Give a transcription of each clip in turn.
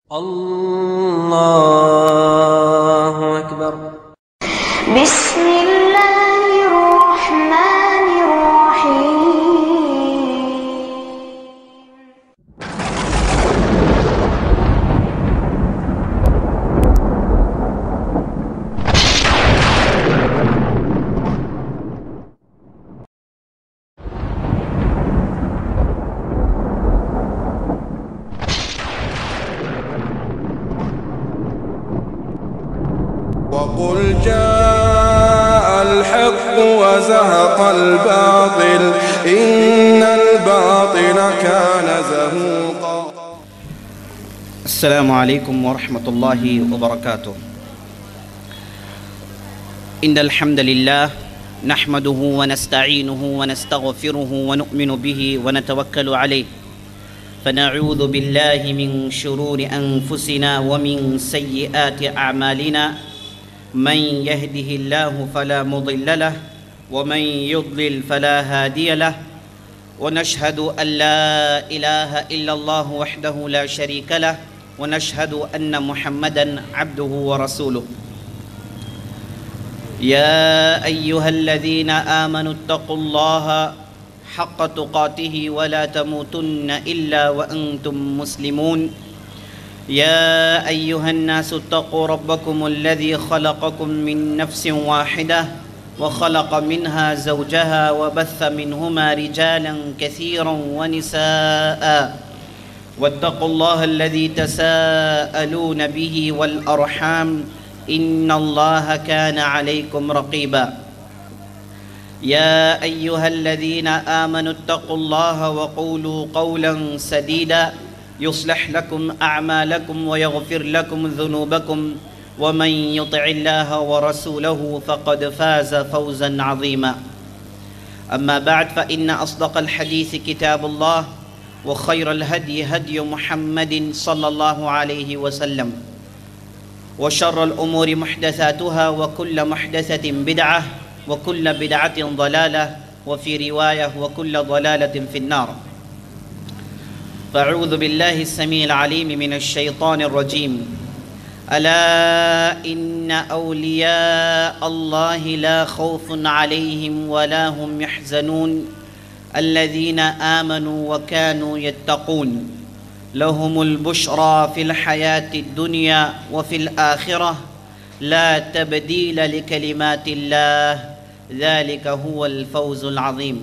اللہ اکبر۔ بسم اللہ الرحمن الرحیم۔ وقل جاء الحق وزهق الباطل إن الباطل كان زهوقا۔ السلام عليكم ورحمة الله وبركاته. إن الحمد لله نحمده ونستعينه ونستغفره ونؤمن به ونتوكل عليه، فنعوذ بالله من شرور أنفسنا ومن سيئات أعمالنا، من يهده الله فلا مضل له ومن يضلل فلا هادي له، ونشهد أن لا إله إلا الله وحده لا شريك له، ونشهد أن محمدًا عبده ورسوله. يا أيها الذين آمنوا اتقوا الله حق تقاته ولا تموتن إلا وأنتم مسلمون. يا أيها الناس اتقوا ربكم الذي خلقكم من نفس واحدة وخلق منها زوجها وبث منهما رجالا كثيرا ونساء، واتقوا الله الذي تساءلون به والأرحام إن الله كان عليكم رقيبا. يا أيها الذين آمنوا اتقوا الله وقولوا قولا سديدا يصلح لكم أعمالكم ويغفر لكم ذنوبكم، ومن يطع الله ورسوله فقد فاز فوزا عظيما. أما بعد، فإن أصدق الحديث كتاب الله، وخير الهدي هدي محمد صلى الله عليه وسلم، وشر الأمور محدثاتها، وكل محدثة بدعة، وكل بدعة ضلالة، وفي رواية وكل ضلالة في النار. فأعوذ بالله السميع العليم من الشيطان الرجيم. ألا إن أولياء الله لا خوف عليهم ولا هم يحزنون الذين آمنوا وكانوا يتقون لهم البشرى في الحياة الدنيا وفي الآخرة لا تبديل لكلمات الله ذلك هو الفوز العظيم.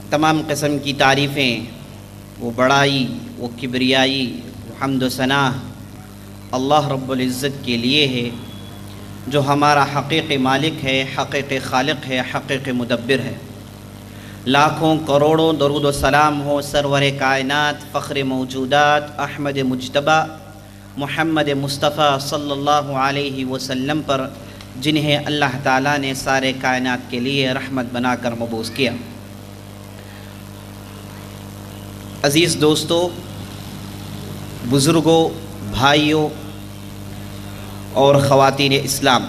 تمام قسم کی تعریفیں، وہ بڑائی، وہ کبریائی، وہ حمد و ثنا اللہ رب العزت کے لیے ہے، جو ہمارا حقیقی مالک ہے، حقیقی خالق ہے، حقیقی مدبر ہے. لاکھوں کروڑوں درود و سلام ہو سرور کائنات، فخر موجودات، احمد مجتبیٰ محمد مصطفیٰ صلی اللہ علیہ وسلم پر، جنہیں اللہ تعالیٰ نے سارے کائنات کے لیے رحمت بنا کر مبعوث کیا. عزیز دوستو، بزرگوں، بھائیوں اور خواتین اسلام،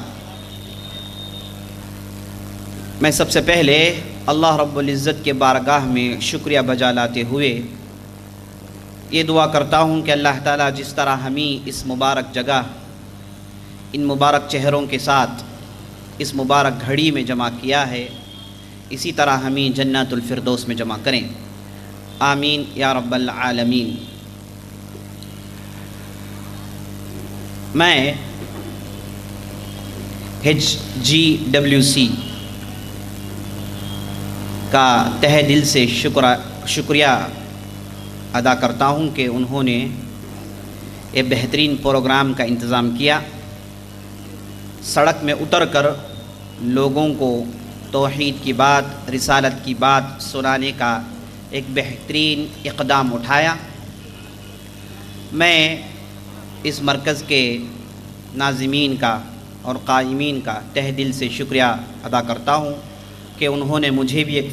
میں سب سے پہلے اللہ رب العزت کے بارگاہ میں شکریہ بجا لاتے ہوئے یہ دعا کرتا ہوں کہ اللہ تعالیٰ جس طرح ہمیں اس مبارک جگہ، ان مبارک چہروں کے ساتھ اس مبارک گھڑی میں جمع کیا ہے، اسی طرح ہمیں جنت الفردوس میں جمع کریں. آمین یا رب العالمین. میں HGWC کا تہہ دل سے شکریہ ادا کرتا ہوں کہ انہوں نے یہ بہترین پروگرام کا انتظام کیا. سڑک میں اتر کر لوگوں کو توحید کی بات، رسالت کی بات سنانے کا ایک بہترین اقدام اٹھایا. میں اس مرکز کے ناظمین کا اور قائمین کا تہ دل سے شکریہ ادا کرتا ہوں کہ انہوں نے مجھے بھی ایک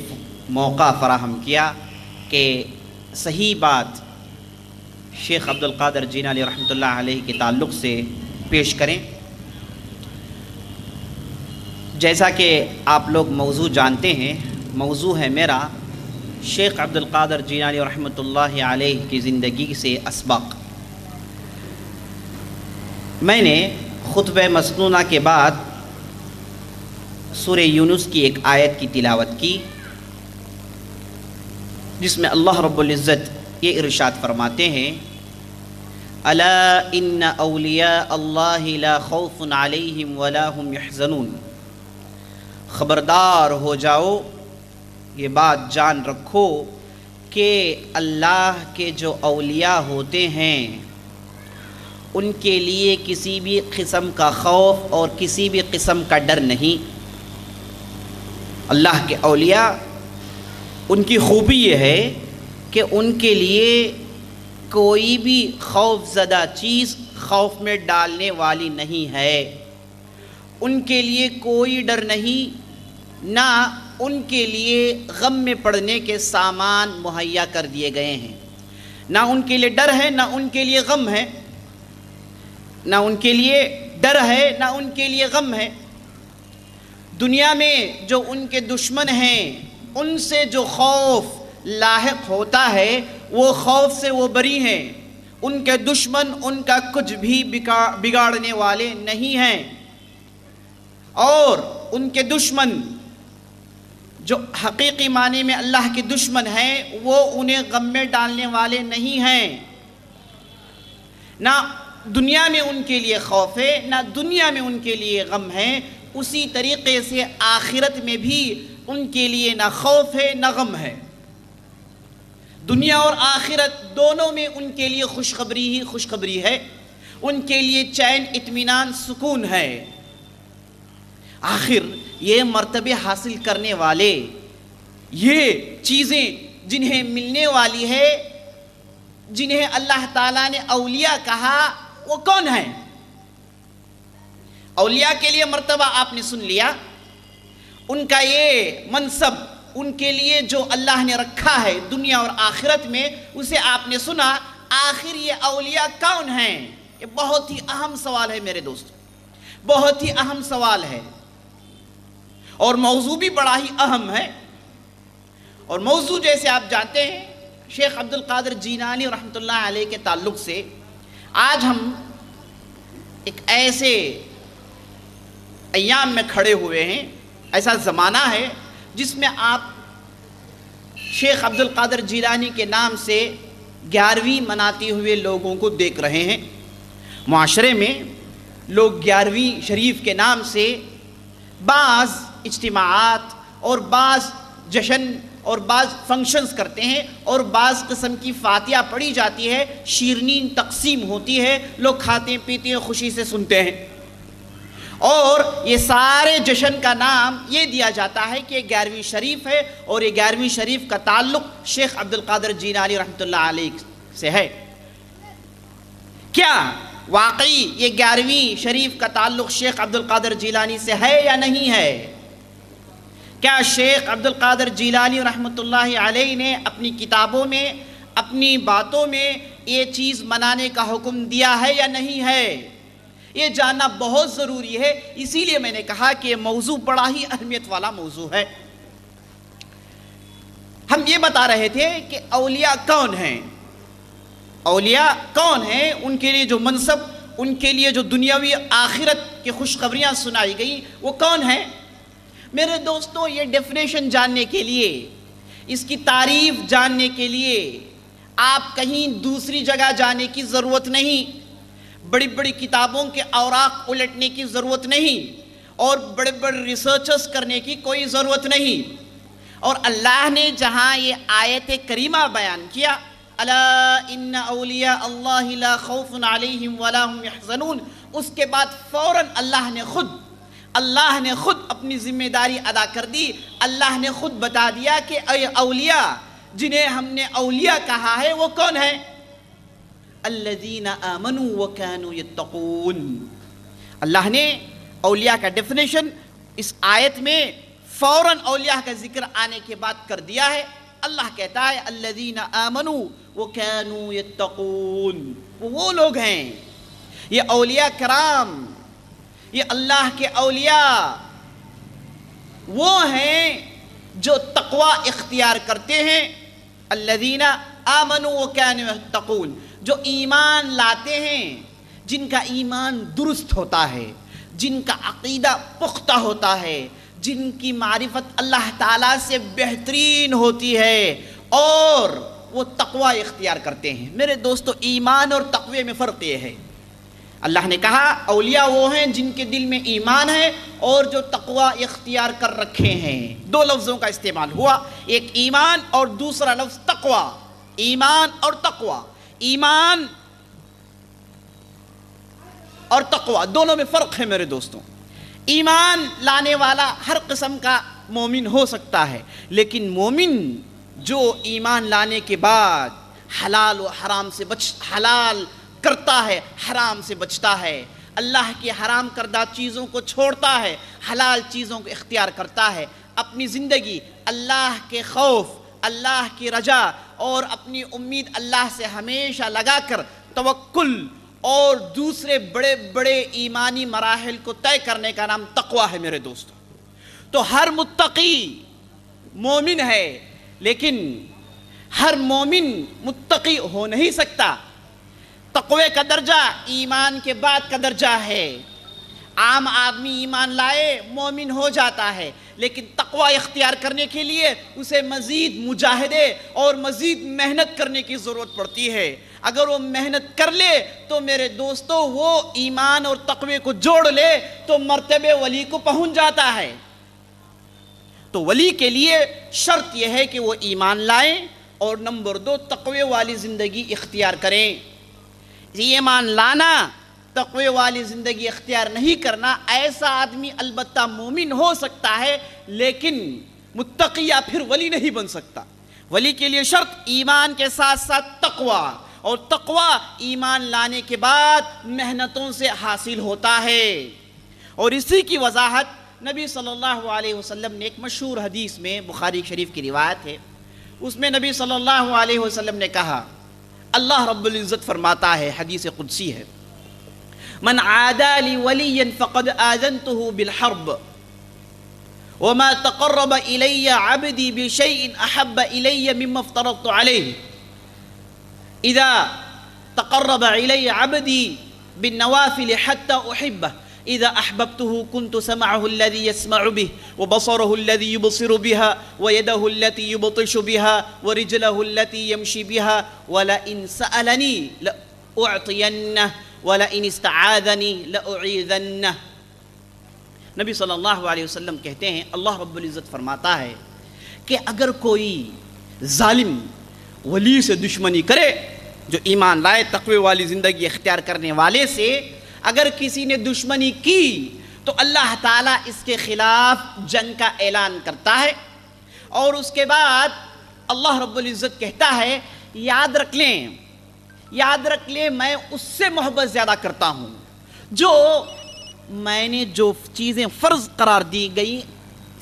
موقع فراہم کیا کہ صحیح بات شیخ عبدالقادر جیلانی رحمۃ اللہ علیہ کے تعلق سے پیش کریں. جیسا کہ آپ لوگ موضوع جانتے ہیں، موضوع ہے میرا شیخ عبد القادر جیلانی رحمۃ اللہ علیہ کی زندگی سے اسباق۔ میں نے خطبہ مسنونہ کے بعد سورہ یونس کی ایک آیت کی تلاوت کی، جس میں اللہ رب العزت یہ ارشاد فرماتے ہیں، الا ان اولیاء اللہ لا خوف علیہم ولا هم یحزنون، خبردار ہو جاؤ، یہ بات جان رکھو کہ اللہ کے جو اولیاء ہوتے ہیں ان کے لیے کسی بھی قسم کا خوف اور کسی بھی قسم کا ڈر نہیں۔ اللہ کے اولیاء، ان کی خوبی یہ ہے کہ ان کے لیے کوئی بھی خوف زدہ چیز خوف میں ڈالنے والی نہیں ہے، ان کے لیے کوئی ڈر نہیں، نہ ان کے لیے غم میں پڑنے کے سامان مہیا کر دیے گئے ہیں، نہ ان کے لیے ڈر ہے، نہ ان کے لیے غم ہے، نہ ان کے لیے ڈر ہے، نہ ان کے لیے غم ہے۔ دنیا میں جو ان کے دشمن ہیں ان سے جو خوف لاحق ہوتا ہے وہ خوف سے وہ بری ہیں، ان کے دشمن ان کا کچھ بھی بگاڑنے والے نہیں ہیں، اور ان کے دشمن جو حقیقی معنی میں اللہ کے دشمن ہیں وہ انہیں غم میں ڈالنے والے نہیں ہیں، نہ دنیا میں ان کے لیے خوف ہے، نہ دنیا میں ان کے لیے غم ہے، اسی طریقے سے آخرت میں بھی ان کے لیے نہ خوف ہے نہ غم ہے۔ دنیا اور آخرت دونوں میں ان کے لیے خوشخبری ہی خوشخبری ہے، ان کے لیے چین، اطمینان، سکون ہے۔ آخر یہ مرتبے حاصل کرنے والے، یہ چیزیں جنہیں ملنے والی ہے، جنہیں اللہ تعالیٰ نے اولیاء کہا، وہ کون ہیں؟ اولیاء کے لیے مرتبہ آپ نے سن لیا، ان کا یہ منصب ان کے لیے جو اللہ نے رکھا ہے دنیا اور آخرت میں، اسے آپ نے سنا۔ آخر یہ اولیاء کون ہیں؟ یہ بہت ہی اہم سوال ہے میرے دوست، بہت ہی اہم سوال ہے، اور موضوع بھی بڑا ہی اہم ہے۔ اور موضوع جیسے آپ جانتے ہیں شیخ عبد القادر جیلانی رحمۃ اللہ علیہ کے تعلق سے آج ہم ایک ایسے ایام میں کھڑے ہوئے ہیں، ایسا زمانہ ہے جس میں آپ شیخ عبد القادر جیلانی کے نام سے 11ویں مناتے ہوئے لوگوں کو دیکھ رہے ہیں۔ معاشرے میں لوگ 11ویں شریف کے نام سے بعض اجتماعات اور بعض جشن اور بعض فنکشنز کرتے ہیں، اور بعض قسم کی فاتحہ پڑھی جاتی ہے، شیرنی تقسیم ہوتی ہے، لوگ کھاتے ہیں پیتے ہیں، خوشی سے سنتے ہیں، اور یہ سارے جشن کا نام یہ دیا جاتا ہے کہ یہ 11ویں شریف ہے، اور یہ 11ویں شریف کا تعلق شیخ عبد القادر جیلانی رحمۃ اللہ علیہ سے ہے۔ کیا واقعی یہ 11ویں شریف کا تعلق شیخ عبد القادر جیلانی سے ہے یا نہیں ہے؟ کیا شیخ عبد القادر جیلانی رحمۃ اللہ علیہ نے اپنی کتابوں میں، اپنی باتوں میں یہ چیز منانے کا حکم دیا ہے یا نہیں ہے؟ یہ جاننا بہت ضروری ہے، اسی لیے میں نے کہا کہ یہ موضوع بڑا ہی اہمیت والا موضوع ہے۔ ہم یہ بتا رہے تھے کہ اولیاء کون ہیں، اولیاء کون ہیں، ان کے لیے جو منصب، ان کے لیے جو دنیاوی آخرت کی خوشخبریاں سنائی گئی، وہ کون ہیں؟ میرے دوستوں، یہ ڈیفینیشن جاننے کے لیے، اس کی تعریف جاننے کے لیے آپ کہیں دوسری جگہ جانے کی ضرورت نہیں، بڑی بڑی کتابوں کے اوراق الٹنے کی ضرورت نہیں، اور بڑے بڑے ریسرچز کرنے کی کوئی ضرورت نہیں۔ اور اللہ نے جہاں یہ آیت کریمہ بیان کیا، الا ان اولیاء اللہ لا خوف علیہم ولا هم یحزنون، اس کے بعد فوراً اللہ نے خود اپنی ذمہ داری ادا کر دی۔ اللہ نے خود بتا دیا کہ اے اولیاء، جنہیں ہم نے اولیاء کہا ہے وہ کون ہے؟ الذین آمنوا وکانوا یتقون۔ اللہ نے اولیاء کا ڈیفینیشن اس آیت میں فوراً اولیاء کا ذکر آنے کے بعد کر دیا ہے۔ اللہ کہتا ہے الذین آمنوا وکانوا یتقون، وہ لوگ ہیں، یہ اولیاء کرام، یہ اللہ کے اولیاء وہ ہیں جو تقوی اختیار کرتے ہیں الذین آمنوا وکانوا یتقون، جو ایمان لاتے ہیں، جن کا ایمان درست ہوتا ہے، جن کا عقیدہ پختہ ہوتا ہے، جن کی معرفت اللہ تعالیٰ سے بہترین ہوتی ہے اور وہ تقوی اختیار کرتے ہیں۔ میرے دوستو، ایمان اور تقوی میں فرق یہ ہے، اللہ نے کہا اولیاء وہ ہیں جن کے دل میں ایمان ہے اور جو تقوی اختیار کر رکھے ہیں۔ دو لفظوں کا استعمال ہوا، ایک ایمان اور دوسرا لفظ تقوی۔ ایمان اور تقوی، ایمان اور تقوی دونوں میں فرق ہے میرے دوستوں۔ ایمان لانے والا ہر قسم کا مومن ہو سکتا ہے، لیکن مومن جو ایمان لانے کے بعد حلال و حرام سے حلال کرتا ہے، حرام سے بچتا ہے، اللہ کی حرام کردہ چیزوں کو چھوڑتا ہے، حلال چیزوں کو اختیار کرتا ہے، اپنی زندگی اللہ کے خوف، اللہ کی رجا اور اپنی امید اللہ سے ہمیشہ لگا کر توکل اور دوسرے بڑے بڑے ایمانی مراحل کو طے کرنے کا نام تقوی ہے میرے دوستو۔ تو ہر متقی مومن ہے، لیکن ہر مومن متقی ہو نہیں سکتا۔ تقوی کا درجہ ایمان کے بعد کا درجہ ہے۔ عام آدمی ایمان لائے مومن ہو جاتا ہے، لیکن تقوی اختیار کرنے کے لیے اسے مزید مجاہدے اور مزید محنت کرنے کی ضرورت پڑتی ہے۔ اگر وہ محنت کر لے تو میرے دوستو وہ ایمان اور تقوی کو جوڑ لے تو مرتبے ولی کو پہنچ جاتا ہے۔ تو ولی کے لیے شرط یہ ہے کہ وہ ایمان لائیں اور نمبر 2 تقوی والی زندگی اختیار کریں۔ ایمان لانا، تقوی والی زندگی اختیار نہیں کرنا، ایسا آدمی البتہ مومن ہو سکتا ہے لیکن متقی یا پھر ولی نہیں بن سکتا۔ ولی کے لیے شرط ایمان کے ساتھ ساتھ تقوی، اور تقوی ایمان لانے کے بعد محنتوں سے حاصل ہوتا ہے۔ اور اسی کی وضاحت نبی صلی اللہ علیہ وسلم نے ایک مشہور حدیث میں، بخاری شریف کی روایت ہے، اس میں نبی صلی اللہ علیہ وسلم نے کہا، اللہ رب العزت فرماتا ہے، حدیث قدسی ہے، من عادى لي وليا فقد آذنته بالحرب وما تقرب إلي عبدي بشيء أحب إلي مما افترضت عليه إذا تقرب إلي عبدي بالنوافل حتى أحبه إذا أحببته كنت سمعه الذي يسمع به وبصره الذي يبصر بها ويده التي يبطش بها ورجله التي يمشي بها ولئن سألني لأعطينه وَلَئِنِ اسْتَعَاذَنِي لَأُعِيذَنَّهُ۔ نبی صلی اللہ علیہ وسلم کہتے ہیں، اللہ رب العزت فرماتا ہے کہ اگر کوئی ظالم ولی سے دشمنی کرے، جو ایمان لائے تقوی والی زندگی اختیار کرنے والے سے اگر کسی نے دشمنی کی تو اللہ تعالیٰ اس کے خلاف جنگ کا اعلان کرتا ہے، اور اس کے بعد اللہ رب العزت کہتا ہے یاد رکھ لیں میں اس سے محبت زیادہ کرتا ہوں جو میں نے جو چیزیں فرض قرار دی گئی،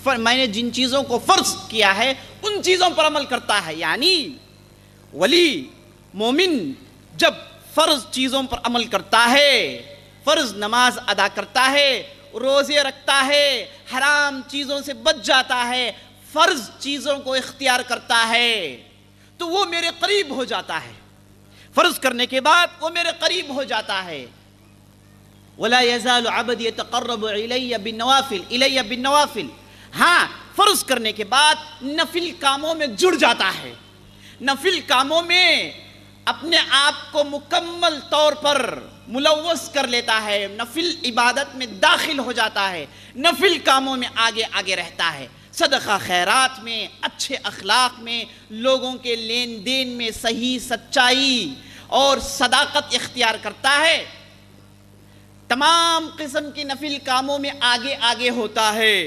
میں نے جن چیزوں کو فرض کیا ہے ان چیزوں پر عمل کرتا ہے۔ یعنی ولی مومن جب فرض چیزوں پر عمل کرتا ہے، فرض نماز ادا کرتا ہے، روزے رکھتا ہے، حرام چیزوں سے بچ جاتا ہے، فرض چیزوں کو اختیار کرتا ہے، تو وہ میرے قریب ہو جاتا ہے۔ فرض کرنے کے بعد وہ میرے قریب ہو جاتا ہے۔ وَلَا يَزَالُ عَبْدِي يَتَقَرَّبُ إِلَيَّ بِالنَّوَافِلِ۔ ہاں، فرض کرنے کے بعد نفل کاموں میں جڑ جاتا ہے، نفل کاموں میں اپنے آپ کو مکمل طور پر ملوث کر لیتا ہے، نفل عبادت میں داخل ہو جاتا ہے، نفل کاموں میں آگے رہتا ہے، صدقہ خیرات میں، اچھے اخلاق میں، لوگوں کے لین دین میں صحیح سچائی اور صداقت اختیار کرتا ہے، تمام قسم کی نفل کاموں میں آگے ہوتا ہے،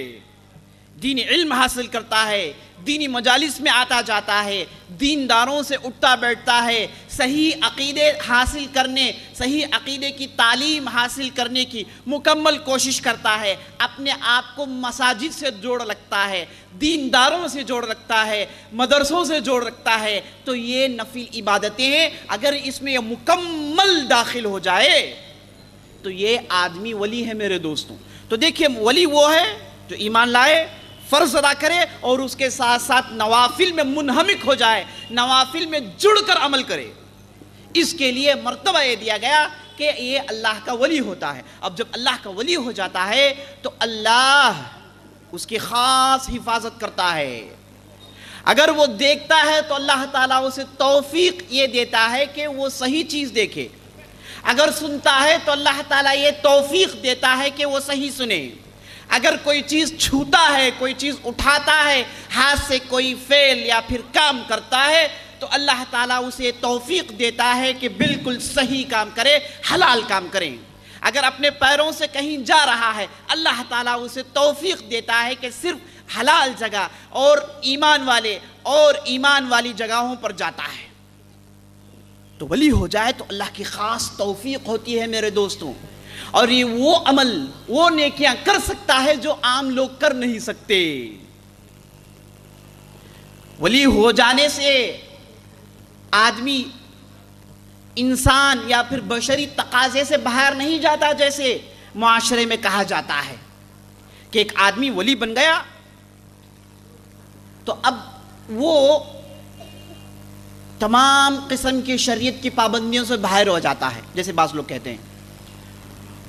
دینی علم حاصل کرتا ہے، دینی مجالس میں آتا جاتا ہے، دینداروں سے اٹھتا بیٹھتا ہے، صحیح عقیدے حاصل کرنے، صحیح عقیدے کی تعلیم حاصل کرنے کی مکمل کوشش کرتا ہے، اپنے آپ کو مساجد سے جوڑ رکھتا ہے، دینداروں سے جوڑ رکھتا ہے، مدرسوں سے جوڑ رکھتا ہے، تو یہ نفل عبادتیں ہیں۔ اگر اس میں یہ مکمل داخل ہو جائے تو یہ آدمی ولی ہے میرے دوستوں۔ تو دیکھیے، ولی وہ ہے جو ایمان لائے، فرض ادا کرے اور اس کے ساتھ ساتھ نوافل میں منہمک ہو جائے، نوافل میں جڑ کر عمل کرے۔ اس کے لیے مرتبہ یہ دیا گیا کہ یہ اللہ کا ولی ہوتا ہے۔ اب جب اللہ کا ولی ہو جاتا ہے تو اللہ اس کی خاص حفاظت کرتا ہے۔ اگر وہ دیکھتا ہے تو اللہ تعالیٰ اسے توفیق یہ دیتا ہے کہ وہ صحیح چیز دیکھے۔ اگر سنتا ہے تو اللہ تعالیٰ یہ توفیق دیتا ہے کہ وہ صحیح سنے۔ اگر کوئی چیز چھوتا ہے، کوئی چیز اٹھاتا ہے، ہاتھ سے کوئی فعل یا پھر کام کرتا ہے تو اللہ تعالیٰ اسے توفیق دیتا ہے کہ بالکل صحیح کام کرے، حلال کام کریں۔ اگر اپنے پیروں سے کہیں جا رہا ہے، اللہ تعالیٰ اسے توفیق دیتا ہے کہ صرف حلال جگہ اور ایمان والی جگہوں پر جاتا ہے۔ تو ولی ہو جائے تو اللہ کی خاص توفیق ہوتی ہے میرے دوستوں، اور یہ وہ عمل، وہ نیکیاں کر سکتا ہے جو عام لوگ کر نہیں سکتے۔ ولی ہو جانے سے آدمی انسان یا پھر بشری تقاضے سے باہر نہیں جاتا، جیسے معاشرے میں کہا جاتا ہے کہ ایک آدمی ولی بن گیا تو اب وہ تمام قسم کی شریعت کی پابندیوں سے باہر ہو جاتا ہے، جیسے بعض لوگ کہتے ہیں۔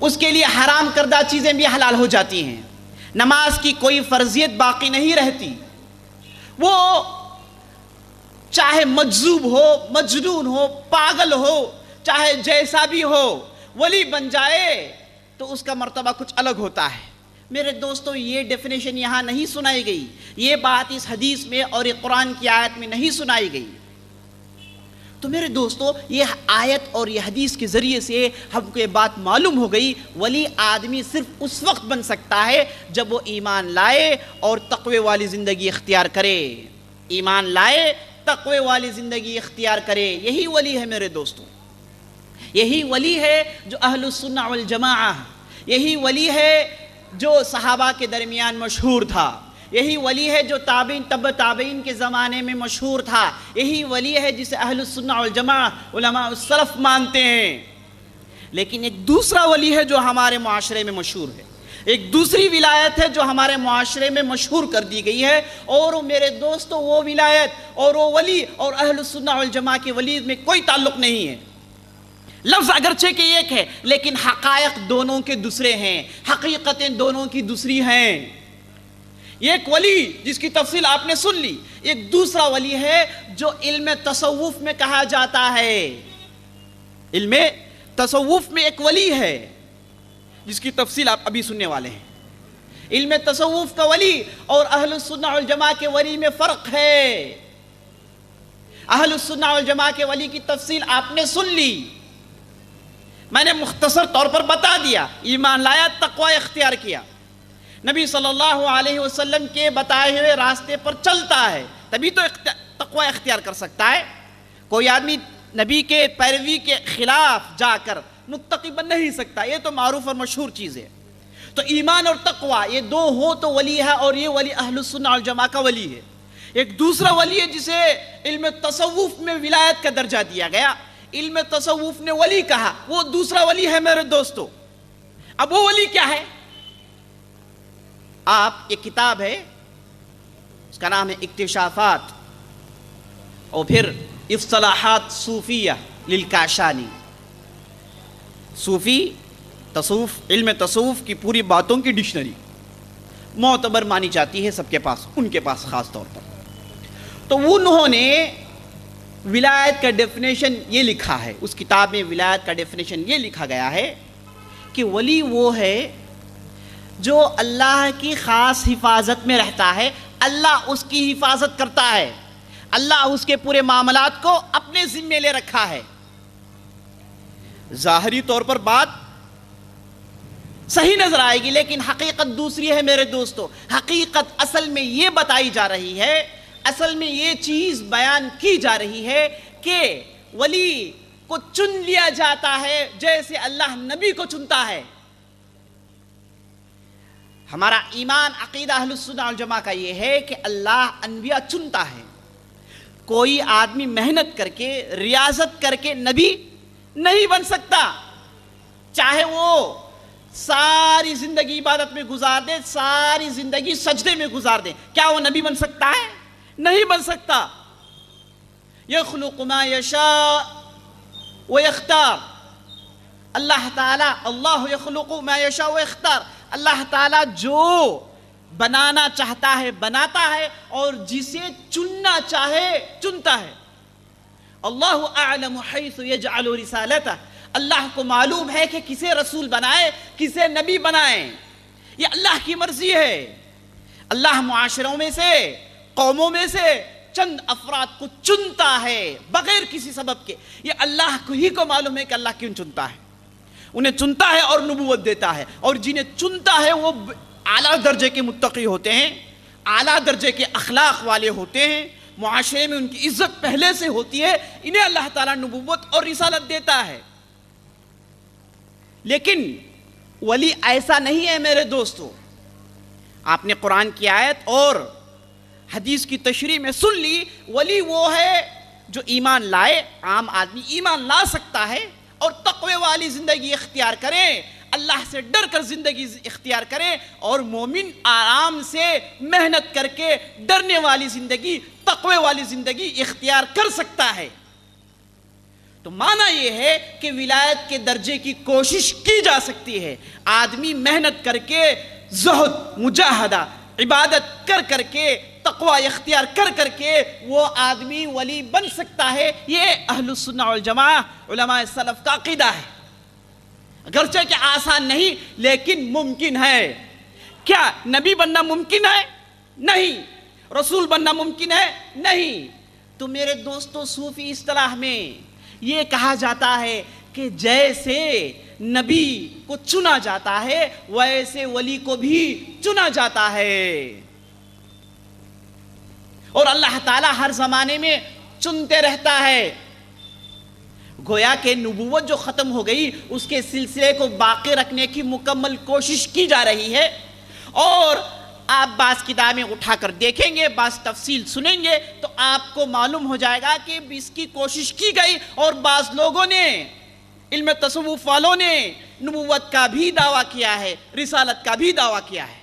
اس کے لیے حرام کردہ چیزیں بھی حلال ہو جاتی ہیں، نماز کی کوئی فرضیت باقی نہیں رہتی۔ وہ چاہے مجذوب ہو، مجنون ہو، پاگل ہو، چاہے جیسا بھی ہو، ولی بن جائے تو اس کا مرتبہ کچھ الگ ہوتا ہے۔ میرے دوستو، یہ ڈیفینیشن یہاں نہیں سنائی گئی، یہ بات اس حدیث میں اور یہ قرآن کی آیت میں نہیں سنائی گئی۔ تو میرے دوستو، یہ آیت اور یہ حدیث کے ذریعے سے ہم کو یہ بات معلوم ہو گئی، ولی آدمی صرف اس وقت بن سکتا ہے جب وہ ایمان لائے اور تقوی والی زندگی اختیار کرے۔ ایمان لائے، تقوی والی زندگی اختیار کرے، یہی ولی ہے میرے دوستو۔ یہی ولی ہے جو اہل السنہ والجماعہ، یہی ولی ہے جو صحابہ کے درمیان مشہور تھا، یہی ولی ہے جو تابعین تبع تابعین کے زمانے میں مشہور تھا، یہی ولی ہے جسے اہل السنہ والجماعہ علماء السلف مانتے ہیں۔ لیکن ایک دوسرا ولی ہے جو ہمارے معاشرے میں مشہور ہے، ایک دوسری ولایت ہے جو ہمارے معاشرے میں مشہور کر دی گئی ہے، اور میرے دوستو وہ ولایت اور وہ ولی اور اہل السنہ والجماعہ کے ولی میں کوئی تعلق نہیں ہے۔ لفظ اگرچہ کہ ایک ہے لیکن حقائق دونوں کے دوسرے ہیں، حقیقتیں دونوں کی دوسری ہیں۔ ایک ولی جس کی تفصیل آپ نے سن لی، ایک دوسرا ولی ہے جو علم تصوف میں کہا جاتا ہے۔ علم تصوف میں ایک ولی ہے جس کی تفصیل آپ ابھی سننے والے ہیں۔ علم تصوف کا ولی اور اہل السنہ والجماعہ کے ولی میں فرق ہے۔ اہل السنہ والجماعہ کے ولی کی تفصیل آپ نے سن لی، میں نے مختصر طور پر بتا دیا۔ ایمان لایا، تقوی اختیار کیا، نبی صلی اللہ علیہ وسلم کے بتائے ہوئے راستے پر چلتا ہے، تبھی تو تقوی اختیار کر سکتا ہے۔ کوئی آدمی نبی کے پیروی کے خلاف جا کر متقی بن نہیں سکتا، یہ تو معروف اور مشہور چیز ہے۔ تو ایمان اور تقوی یہ دو ہو تو ولی ہے، اور یہ ولی اہل السنہ والجماعہ کا ولی ہے۔ ایک دوسرا ولی ہے جسے علم تصوف میں ولایت کا درجہ دیا گیا، علم تصوف نے ولی کہا، وہ دوسرا ولی ہے میرے دوستو۔ اب وہ ولی کیا ہے؟ آپ ایک کتاب ہے، اس کا نام ہے اکتشافات، اور پھر اصطلاحات صوفیہ للکاشانی۔ صوفی تصوف، علم تصوف کی پوری باتوں کی ڈکشنری معتبر مانی جاتی ہے سب کے پاس، ان کے پاس خاص طور پر۔ تو انہوں نے ولایت کا ڈیفینیشن یہ لکھا ہے، اس کتاب میں ولایت کا ڈیفینیشن یہ لکھا گیا ہے کہ ولی وہ ہے جو اللہ کی خاص حفاظت میں رہتا ہے، اللہ اس کی حفاظت کرتا ہے، اللہ اس کے پورے معاملات کو اپنے ذمے لے رکھا ہے۔ ظاہری طور پر بات صحیح نظر آئے گی، لیکن حقیقت دوسری ہے میرے دوستو۔ حقیقت اصل میں یہ بتائی جا رہی ہے، اصل میں یہ چیز بیان کی جا رہی ہے کہ ولی کو چن لیا جاتا ہے جیسے اللہ نبی کو چنتا ہے۔ ہمارا ایمان عقیدہ اہل السنہ والجماعہ کا یہ ہے کہ اللہ انبیاء چنتا ہے۔ کوئی آدمی محنت کر کے، ریاضت کر کے نبی نہیں بن سکتا، چاہے وہ ساری زندگی عبادت میں گزار دے، ساری زندگی سجدے میں گزار دے، کیا وہ نبی بن سکتا ہے؟ نہیں بن سکتا۔ یخلق ما یشاء ویختار، اللہ تعالیٰ، اللہ یخلق ما یشاء ویختار، اللہ تعالیٰ جو بنانا چاہتا ہے بناتا ہے، اور جسے چننا چاہے چنتا ہے۔ اللہ اعلم حیث یجعل رسالتہ، اللہ کو معلوم ہے کہ کسے رسول بنائے، کسے نبی بنائے، یہ اللہ کی مرضی ہے۔ اللہ معاشروں میں سے، قوموں میں سے چند افراد کو چنتا ہے بغیر کسی سبب کے، یہ اللہ کو ہی کو معلوم ہے کہ اللہ کیوں چنتا ہے۔ انہیں چنتا ہے اور نبوت دیتا ہے، اور جنہیں چنتا ہے وہ اعلیٰ درجے کے متقی ہوتے ہیں، اعلیٰ درجے کے اخلاق والے ہوتے ہیں، معاشرے میں ان کی عزت پہلے سے ہوتی ہے، انہیں اللہ تعالیٰ نبوت اور رسالت دیتا ہے۔ لیکن ولی ایسا نہیں ہے میرے دوستو۔ آپ نے قرآن کی آیت اور حدیث کی تشریح میں سن لی، ولی وہ ہے جو ایمان لائے، عام آدمی ایمان لا سکتا ہے اور تقوی والی زندگی اختیار کرے، اللہ سے ڈر کر زندگی اختیار کرے، اور مومن آرام سے محنت کر کے ڈرنے والی زندگی، تقوی والی زندگی اختیار کر سکتا ہے۔ تو معنی یہ ہے کہ ولایت کے درجے کی کوشش کی جا سکتی ہے، آدمی محنت کر کے، زہد، مجاہدہ، عبادت کر کر کے، تقوی اختیار کر کر کے وہ آدمی ولی بن سکتا ہے۔ یہ اہل السنہ والجماعہ علماء سلف کا عقیدہ ہے، اگرچہ کہ آسان نہیں لیکن ممکن ہے۔ کیا نبی بننا ممکن ہے؟ نہیں۔ رسول بننا ممکن ہے؟ نہیں۔ تو میرے دوستو، صوفی اصطلاح میں یہ کہا جاتا ہے کہ جیسے نبی کو چنا جاتا ہے ویسے ولی کو بھی چنا جاتا ہے، اور اللہ تعالیٰ ہر زمانے میں چنتے رہتا ہے۔ گویا کہ نبوت جو ختم ہو گئی اس کے سلسلے کو باقی رکھنے کی مکمل کوشش کی جا رہی ہے، اور آپ بعض کتابیں اٹھا کر دیکھیں گے، بعض تفصیل سنیں گے تو آپ کو معلوم ہو جائے گا کہ اس کی کوشش کی گئی، اور بعض لوگوں نے، علم تصوف والوں نے نبوت کا بھی دعویٰ کیا ہے، رسالت کا بھی دعویٰ کیا ہے،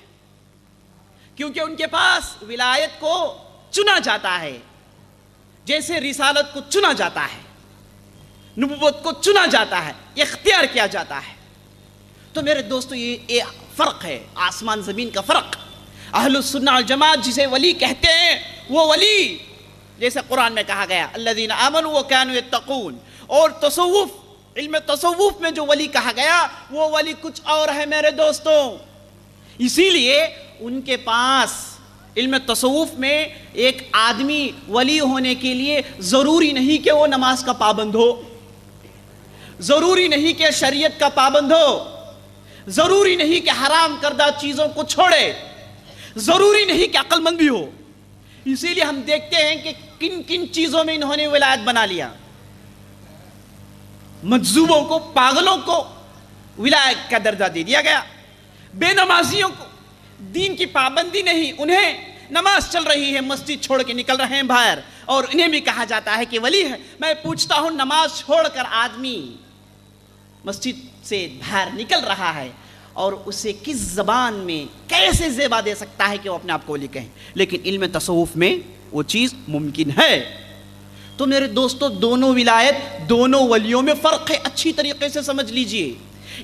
کیونکہ ان کے پاس ولایت کو چنا جاتا ہے جیسے رسالت کو چنا جاتا ہے، نبوت کو چنا جاتا ہے، اختیار کیا جاتا ہے۔ تو میرے دوستو، یہ فرق ہے، آسمان زمین کا فرق۔ اہل السنہ والجماعت جسے ولی کہتے ہیں، وہ ولی جیسے قرآن میں کہا گیا الذین آمنوا وکانوا یتقون، اور تصوف، علم تصوف میں جو ولی کہا گیا وہ ولی کچھ اور ہے میرے دوستو۔ اسی لیے ان کے پاس علم تصوف میں ایک آدمی ولی ہونے کے لیے ضروری نہیں کہ وہ نماز کا پابند ہو، ضروری نہیں کہ شریعت کا پابند ہو، ضروری نہیں کہ حرام کردہ چیزوں کو چھوڑے، ضروری نہیں کہ عقل مند بھی ہو۔ اسی لیے ہم دیکھتے ہیں کہ کن کن چیزوں میں انہوں نے ولایت بنا لیا۔ مجذوبوں کو، پاگلوں کو ولایت کا درجہ دے دیا گیا، بے نمازیوں کو دین کی پابندی نہیں، انہیں نماز چل رہی ہے، مسجد چھوڑ کے نکل رہے ہیں باہر، اور انہیں بھی کہا جاتا ہے کہ ولی ہے۔ میں پوچھتا ہوں، نماز چھوڑ کر آدمی مسجد سے باہر نکل رہا ہے اور اسے کس زبان میں کیسے زیبا دے سکتا ہے کہ وہ اپنے آپ کو ولی کہیں؟ لیکن علم تصوف میں وہ چیز ممکن ہے۔ تو میرے دوستو، دونوں ولایت، دونوں ولیوں میں فرق ہے، اچھی طریقے سے سمجھ لیجئے۔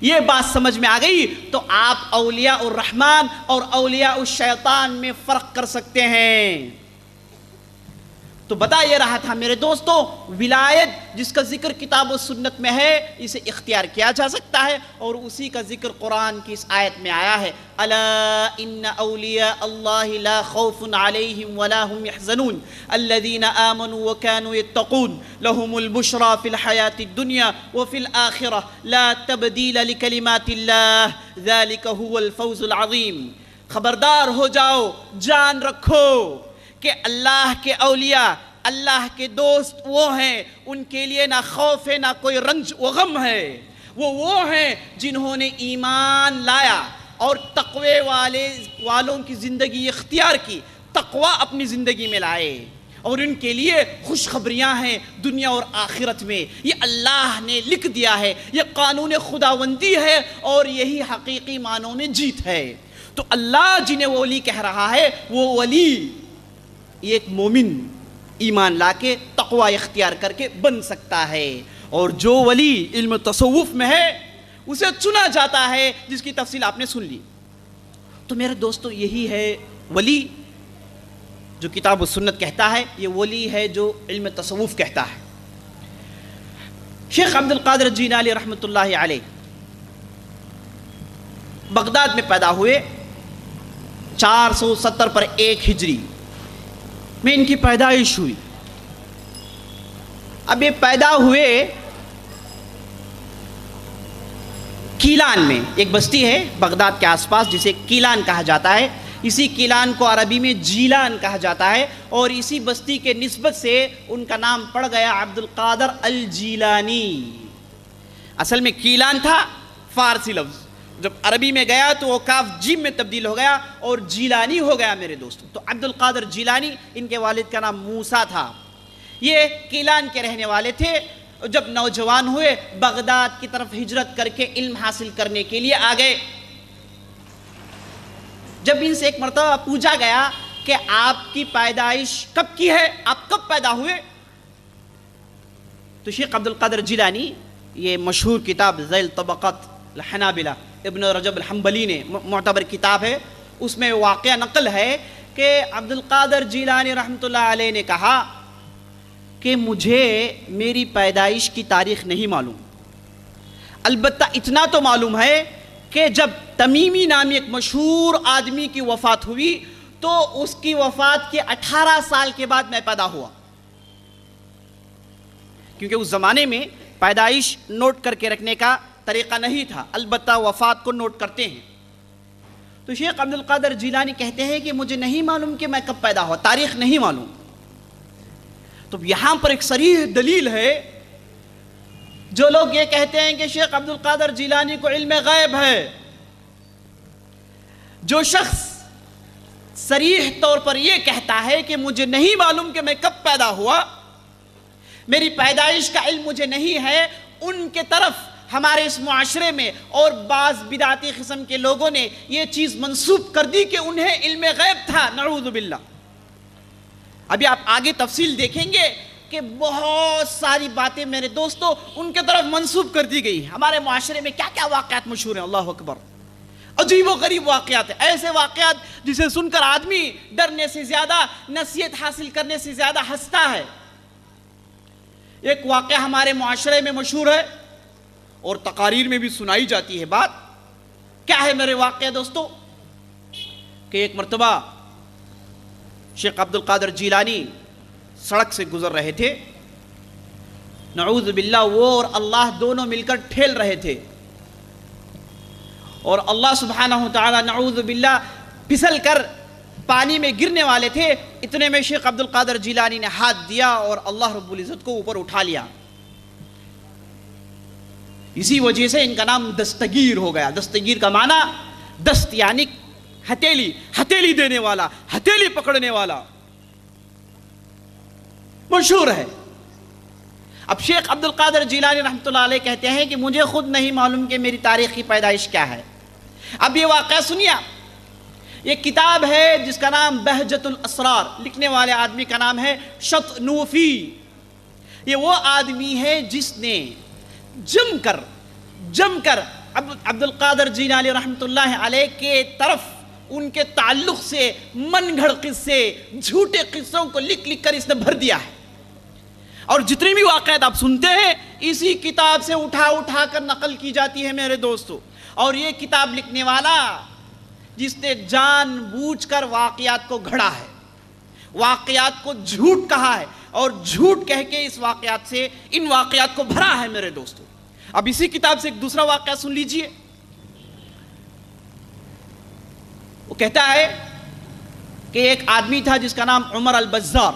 یہ بات سمجھ میں آ گئی تو آپ اولیاء الرحمن اور اولیاء الشیطان میں فرق کر سکتے ہیں۔ تو بتا یہ رہا تھا میرے دوستو، ولایت جس کا ذکر کتاب و سنت میں ہے اسے اختیار کیا جا سکتا ہے، اور اسی کا ذکر قرآن کی اس آیت میں آیا ہے، الا ان اولیاء اللہ لا خوف علیہم ولا هم يحزنون الذین آمنوا وكانوا يتقون لهم البشرى في الحیاة الدنیا وفي الآخرة لا تبدیل لکلمات اللہ ذلك هو الفوز العظیم۔ خبردار ہو جاؤ، جان رکھو کہ اللہ کے اولیاء، اللہ کے دوست وہ ہیں ان کے لیے نہ خوف ہے، نہ کوئی رنج و غم ہے، وہ ہیں جنہوں نے ایمان لایا اور تقوی والوں کی زندگی اختیار کی، تقوی اپنی زندگی میں لائے، اور ان کے لیے خوشخبریاں ہیں دنیا اور آخرت میں. یہ اللہ نے لکھ دیا ہے, یہ قانون خداوندی ہے, اور یہی حقیقی معنوں میں جیت ہے. تو اللہ جنہیں وہ ولی کہہ رہا ہے, وہ ولی ایک مومن ایمان لا کے تقوی اختیار کر کے بن سکتا ہے. اور جو ولی علم تصوف میں ہے اسے چنا جاتا ہے, جس کی تفصیل آپ نے سن لی. تو میرے دوستو, یہی ہے ولی جو کتاب و سنت کہتا ہے, یہ ولی ہے جو علم تصوف کہتا ہے. شیخ عبد القادر جیلانی رحمۃ اللہ علیہ بغداد میں پیدا ہوئے 470 پر 1 ہجری میں ان کی پیدائش ہوئی. اب یہ پیدا ہوئے کیلان میں, ایک بستی ہے بغداد کے آس پاس جسے کیلان کہا جاتا ہے. اسی کیلان کو عربی میں جیلان کہا جاتا ہے, اور اسی بستی کے نسبت سے ان کا نام پڑ گیا عبد القادر الجیلانی. اصل میں کیلان تھا فارسی لفظ, جب عربی میں گیا تو وہ کاف جیم میں تبدیل ہو گیا اور جیلانی ہو گیا میرے دوستوں. تو عبد القادر جیلانی, ان کے والد کا نام موسیٰ تھا. یہ کیلان کے رہنے والے تھے. جب نوجوان ہوئے بغداد کی طرف ہجرت کر کے علم حاصل کرنے کے لیے آ گئے. جب ان سے ایک مرتبہ پوچھا گیا کہ آپ کی پیدائش کب کی ہے, آپ کب پیدا ہوئے, تو شیخ عبد القادر جیلانی, یہ مشہور کتاب ذیل طبقات الحنابلہ ابن رجب الحنبلی نے معتبر کتاب ہے, اس میں واقعہ نقل ہے کہ عبد القادر جیلانی رحمۃ اللہ علیہ نے کہا کہ مجھے میری پیدائش کی تاریخ نہیں معلوم, البتہ اتنا تو معلوم ہے کہ جب تمیمی نامی ایک مشہور آدمی کی وفات ہوئی تو اس کی وفات کے 18 سال کے بعد میں پیدا ہوا. کیونکہ اس زمانے میں پیدائش نوٹ کر کے رکھنے کا طریقہ نہیں تھا, البتہ وفات کو نوٹ کرتے ہیں. تو شیخ عبد القادر جیلانی کہتے ہیں کہ مجھے نہیں معلوم کہ میں کب پیدا ہوا, تاریخ نہیں معلوم. تو یہاں پر ایک صریح دلیل ہے. جو لوگ یہ کہتے ہیں کہ شیخ عبد القادر جیلانی کو علم غیب ہے, جو شخص صریح طور پر یہ کہتا ہے کہ مجھے نہیں معلوم کہ میں کب پیدا ہوا, میری پیدائش کا علم مجھے نہیں ہے, ان کے طرف ہمارے اس معاشرے میں اور بعض بدعتی قسم کے لوگوں نے یہ چیز منسوب کر دی کہ انہیں علم غیب تھا, نعوذ باللہ. ابھی آپ آگے تفصیل دیکھیں گے کہ بہت ساری باتیں میرے دوستو ان کے طرف منسوب کر دی گئی. ہمارے معاشرے میں کیا کیا واقعات مشہور ہیں, اللہ اکبر, عجیب و غریب واقعات ہیں. ایسے واقعات جسے سن کر آدمی ڈرنے سے زیادہ, نصیحت حاصل کرنے سے زیادہ ہنستا ہے. ایک واقعہ ہمارے معاشرے میں مشہور ہے اور تقاریر میں بھی سنائی جاتی ہے بات. کیا ہے میرے واقعہ دوستو, کہ ایک مرتبہ شیخ عبد القادر جیلانی سڑک سے گزر رہے تھے, نعوذ باللہ وہ اور اللہ دونوں مل کر ٹھیل رہے تھے, اور اللہ سبحانہ وتعالی نعوذ باللہ پھسل کر پانی میں گرنے والے تھے. اتنے میں شیخ عبد القادر جیلانی نے ہاتھ دیا اور اللہ رب العزت کو اوپر اٹھا لیا. اسی وجہ سے ان کا نام دستگیر ہو گیا. دستگیر کا معنی دست یعنی ہتھیلی, ہتھیلی دینے والا, ہتھیلی پکڑنے والا, مشہور ہے. اب شیخ عبد القادر جیلانی رحمۃ اللہ علیہ کہتے ہیں کہ مجھے خود نہیں معلوم کہ میری تاریخ کی پیدائش کیا ہے. اب یہ واقعہ سنیے. یہ کتاب ہے جس کا نام بہجت الاسرار, لکھنے والے آدمی کا نام ہے شطنوفی. یہ وہ آدمی ہے جس نے جم کر عبد القادر جیلانی رحمۃ اللہ علیہ کے طرف ان کے تعلق سے من گھڑ قصے, جھوٹے قصوں کو لکھ کر اس نے بھر دیا ہے. اور جتنی بھی واقعات آپ سنتے ہیں اسی کتاب سے اٹھا کر نقل کی جاتی ہے میرے دوستو. اور یہ کتاب لکھنے والا جس نے جان بوجھ کر واقعات کو گھڑا ہے, واقعات کو جھوٹ کہا ہے, اور جھوٹ کہہ کے ان واقعات کو بھرا ہے میرے دوستو. اب اسی کتاب سے ایک دوسرا واقعہ سن لیجئے. وہ کہتا ہے کہ ایک آدمی تھا جس کا نام عمر البزار.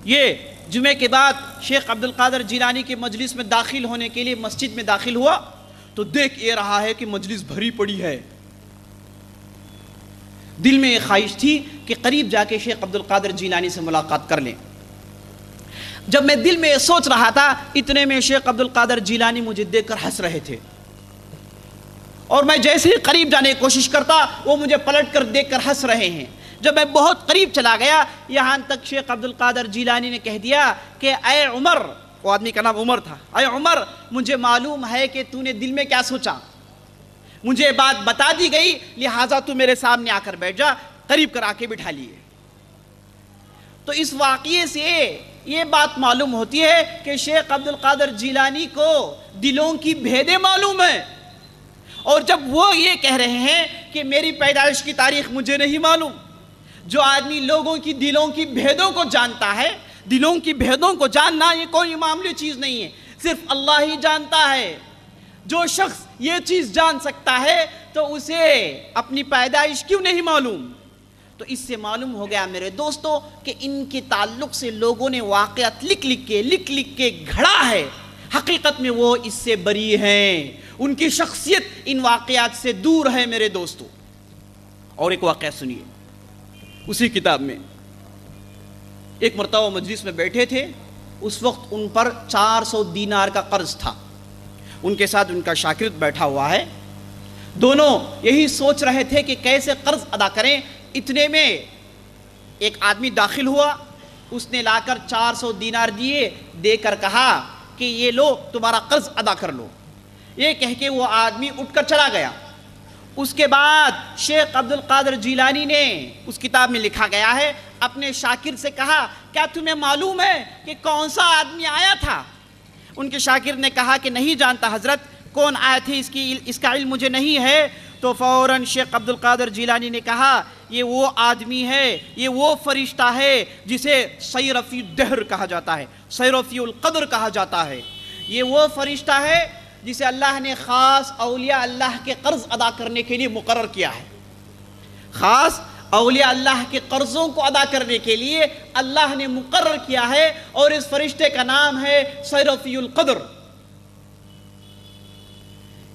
یہ جمعے کے بعد شیخ عبد القادر جیلانی کے مجلس میں داخل ہونے کے لیے مسجد میں داخل ہوا تو دیکھ یہ رہا ہے کہ مجلس بھری پڑی ہے. دل میں یہ خواہش تھی کہ قریب جا کے شیخ عبد القادر جیلانی سے ملاقات کر لیں۔ جب میں دل میں یہ سوچ رہا تھا، اتنے میں شیخ عبد القادر جیلانی مجھے دیکھ کر ہنس رہے تھے، اور میں جیسے ہی قریب جانے کی کوشش کرتا وہ مجھے پلٹ کر دیکھ کر ہنس رہے ہیں۔ جب میں بہت قریب چلا گیا، یہاں تک شیخ عبد القادر جیلانی نے کہہ دیا کہ اے عمر، وہ آدمی کا نام عمر تھا، اے عمر مجھے معلوم ہے کہ تو نے دل میں کیا سوچا، مجھے بات بتا دی گئی، لہٰذا تو میرے سامنے آ کر بیٹھ جا۔ قریب کر آ کے بٹھا لیے۔ تو اس واقعے سے یہ بات معلوم ہوتی ہے کہ شیخ عبد القادر جیلانی کو دلوں کی بھیدیں معلوم ہیں، اور جب وہ یہ کہہ رہے ہیں کہ میری پیدائش کی تاریخ مجھے نہیں معلوم، جو آدمی لوگوں کی دلوں کی بھیدوں کو جانتا ہے، دلوں کی بھیدوں کو جاننا یہ کوئی معمولی چیز نہیں ہے، صرف اللہ ہی جانتا ہے۔ جو شخص یہ چیز جان سکتا ہے تو اسے اپنی پیدائش کیوں نہیں معلوم؟ تو اس سے معلوم ہو گیا میرے دوستو کہ ان کے تعلق سے لوگوں نے واقعات لکھ لکھ کے گھڑا ہے، حقیقت میں وہ اس سے بری ہیں، ان کی شخصیت ان واقعات سے دور ہے میرے دوستو۔ اور ایک واقعہ سنیے، اسی کتاب میں ایک مرتبہ مجلس میں بیٹھے تھے، اس وقت ان پر 400 دینار کا قرض تھا، ان کے ساتھ ان کا شاگرد بیٹھا ہوا ہے، دونوں یہی سوچ رہے تھے کہ کیسے قرض ادا کریں۔ اتنے میں ایک آدمی داخل ہوا، اس نے لا کر 400 دینار دیے، دے کر کہا کہ یہ لو تمہارا قرض ادا کر لو۔ یہ کہہ کے وہ آدمی اٹھ کر چلا گیا۔ اس کے بعد شیخ عبد القادر جیلانی نے، اس کتاب میں لکھا گیا ہے، اپنے شاگرد سے کہا کیا تمہیں معلوم ہے کہ کون سا آدمی آیا تھا؟ ان کے شاگرد نے کہا کہ نہیں جانتا حضرت، کون آئے تھے اس کا علم مجھے نہیں ہے۔ تو فوراً شیخ عبد القادر جیلانی نے کہا یہ وہ آدمی ہے، یہ وہ فرشتہ ہے جسے سیرفی الدہر کہا جاتا ہے، سیرفی القدر کہا جاتا ہے۔ یہ وہ فرشتہ ہے جسے اللہ نے خاص اولیاء اللہ کے قرض ادا کرنے کے لیے مقرر کیا ہے، خاص اولیاء اللہ کے قرضوں کو ادا کرنے کے لیے اللہ نے مقرر کیا ہے، اور اس فرشتے کا نام ہے سیرفی القدر۔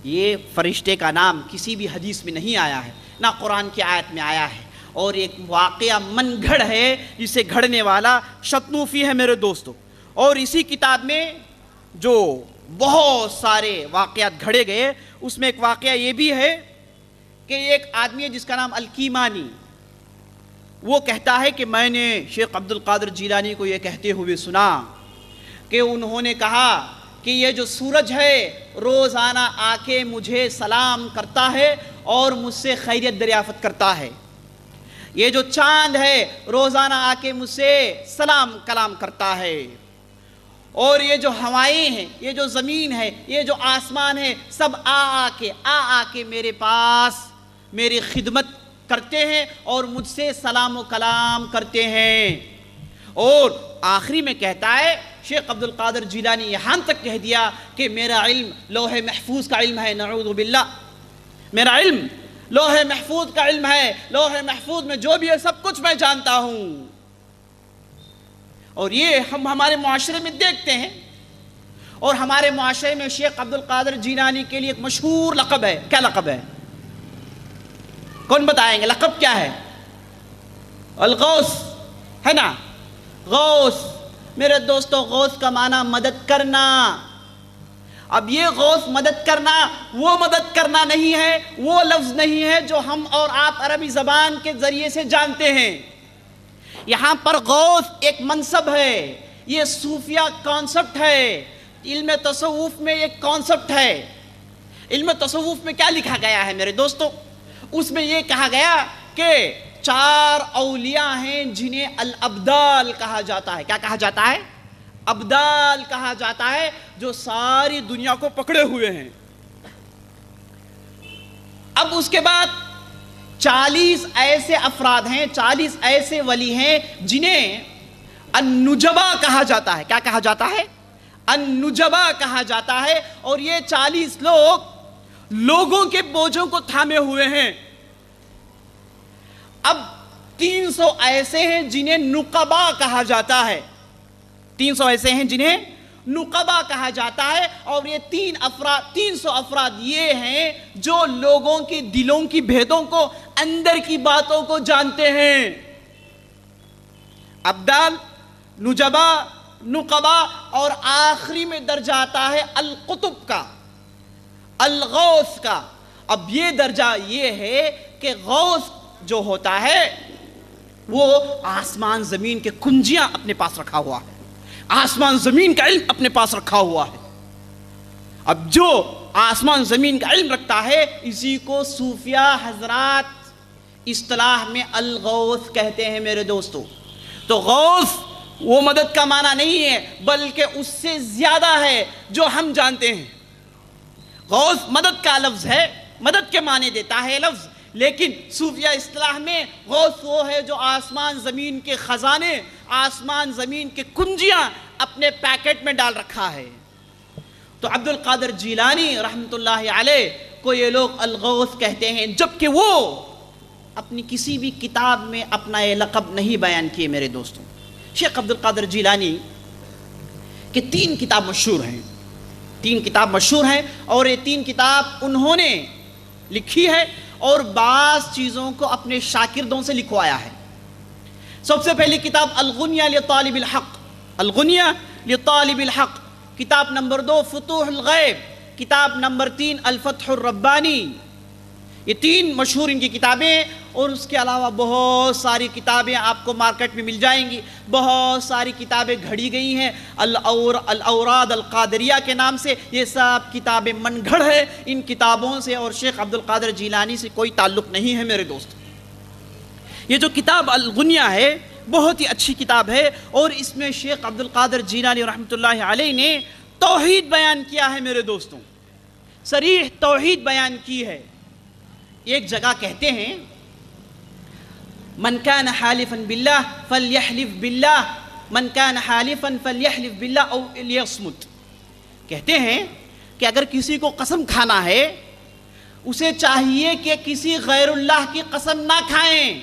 یہ فرشتے کا نام کسی بھی حدیث میں نہیں آیا ہے، نہ قرآن کی آیت میں آیا ہے، اور ایک واقعہ من گھڑ ہے جسے گھڑنے والا شطنوفی ہے میرے دوستو۔ اور اسی کتاب میں جو بہت سارے واقعات گھڑے گئے، اس میں ایک واقعہ یہ بھی ہے کہ ایک آدمی ہے جس کا نام الکیمانی، وہ کہتا ہے کہ میں نے شیخ عبد القادر جیلانی کو یہ کہتے ہوئے سنا کہ انہوں نے کہا کہ یہ جو سورج ہے روزانہ آ کے مجھے سلام کرتا ہے اور مجھ سے خیریت دریافت کرتا ہے، یہ جو چاند ہے روزانہ آ کے مجھ سے سلام کلام کرتا ہے، اور یہ جو ہوائیں ہیں، یہ جو زمین ہے، یہ جو آسمان ہے، سب آ کے میرے پاس میری خدمت کرتے ہیں اور مجھ سے سلام و کلام کرتے ہیں۔ اور آخری میں کہتا ہے شیخ عبد القادر جیلانی یہاں تک کہہ دیا کہ میرا علم لوح محفوظ کا علم ہے، نعوذ باللہ، میرا علم لوح محفوظ کا علم ہے، لوح محفوظ میں جو بھی ہے سب کچھ میں جانتا ہوں۔ اور یہ ہم ہمارے معاشرے میں دیکھتے ہیں، اور ہمارے معاشرے میں شیخ عبد القادر جیلانی کے لیے ایک مشہور لقب ہے۔ کیا لقب ہے؟ کون بتائیں گے لقب کیا ہے؟ الغوث ہے نا، غوث۔ میرے دوستو غوث کا معنی مدد کرنا۔ اب یہ غوث مدد کرنا وہ مدد کرنا نہیں ہے، وہ لفظ نہیں ہے جو ہم اور آپ عربی زبان کے ذریعے سے جانتے ہیں۔ یہاں پر غوث ایک منصب ہے، یہ صوفیہ کانسپٹ ہے، علم تصوف میں ایک کانسپٹ ہے۔ علم تصوف میں کیا لکھا گیا ہے میرے دوستو؟ اس میں یہ کہا گیا کہ 4 اولیاء ہیں جنہیں الابدال کہا جاتا ہے۔ کیا کہا جاتا ہے؟ ابدال کہا جاتا ہے، جو ساری دنیا کو پکڑے ہوئے ہیں۔ اب اس کے بعد 40 ایسے افراد ہیں، 40 ایسے ولی ہیں جنہیں النجبا کہا جاتا ہے۔ کیا کہا جاتا ہے؟ النجبا کہا جاتا ہے، اور یہ 40 لوگوں کے بوجھوں کو تھامے ہوئے ہیں۔ اب 300 ایسے ہیں جنہیں نقبا کہا جاتا ہے، 300 ایسے ہیں جنہیں نقبا کہا جاتا ہے، اور یہ 300 افراد یہ ہیں جو لوگوں کے دلوں کی بھیدوں کو، اندر کی باتوں کو جانتے ہیں۔ ابدال، نجبا، نقبا، اور آخری میں درجہ آتا ہے القطب کا، الغوث کا۔ اب یہ درجہ یہ ہے کہ غوث جو ہوتا ہے وہ آسمان زمین کے کنجیاں اپنے پاس رکھا ہوا ہے، آسمان زمین کا علم اپنے پاس رکھا ہوا ہے۔ اب جو آسمان زمین کا علم رکھتا ہے اسی کو صوفیہ حضرات اصطلاح میں الغوث کہتے ہیں میرے دوستو۔ تو غوث وہ مدد کا معنی نہیں ہے بلکہ اس سے زیادہ ہے جو ہم جانتے ہیں۔ غوث مدد کا لفظ ہے، مدد کے معنی دیتا ہے لفظ، لیکن صوفیہ اصطلاح میں غوث وہ ہے جو آسمان زمین کے خزانے، آسمان زمین کے کنجیاں اپنے پیکٹ میں ڈال رکھا ہے۔ تو عبد القادر جیلانی رحمۃ اللہ علیہ کو یہ لوگ الغوث کہتے ہیں، جبکہ وہ اپنی کسی بھی کتاب میں اپنا یہ لقب نہیں بیان کیے میرے دوستوں۔ شیخ عبد القادر جیلانی کے 3 کتاب مشہور ہیں، 3 کتاب مشہور ہیں، اور یہ 3 کتاب انہوں نے لکھی ہے اور بعض چیزوں کو اپنے شاگردوں سے لکھوایا ہے۔ سب سے پہلی کتاب الغنیہ لطالب الحق، الغنیہ لطالب الحق، کتاب نمبر 2 فتوح الغیب، کتاب نمبر 3 الفتح الربانی۔ یہ 3 مشہور ان کی کتابیں، اور اس کے علاوہ بہت ساری کتابیں آپ کو مارکیٹ میں مل جائیں گی، بہت ساری کتابیں گھڑی گئی ہیں الاوراد القادریہ کے نام سے۔ یہ سب کتابیں من گھڑ ہے، ان کتابوں سے اور شیخ عبد القادر جیلانی سے کوئی تعلق نہیں ہے میرے دوست۔ یہ جو کتاب الغنیہ ہے بہت ہی اچھی کتاب ہے، اور اس میں شیخ عبد القادر جیلانی رحمۃ اللہ علیہ نے توحید بیان کیا ہے میرے دوستوں، صریح توحید بیان کی ہے۔ ایک جگہ کہتے ہیں من کان حالفا باللہ فلیحلف باللہ، من کان حالفا فلیحلف باللہ او لیصمت۔ کہتے ہیں کہ اگر کسی کو قسم کھانا ہے اسے چاہیے کہ کسی غیر اللہ کی قسم نہ کھائیں۔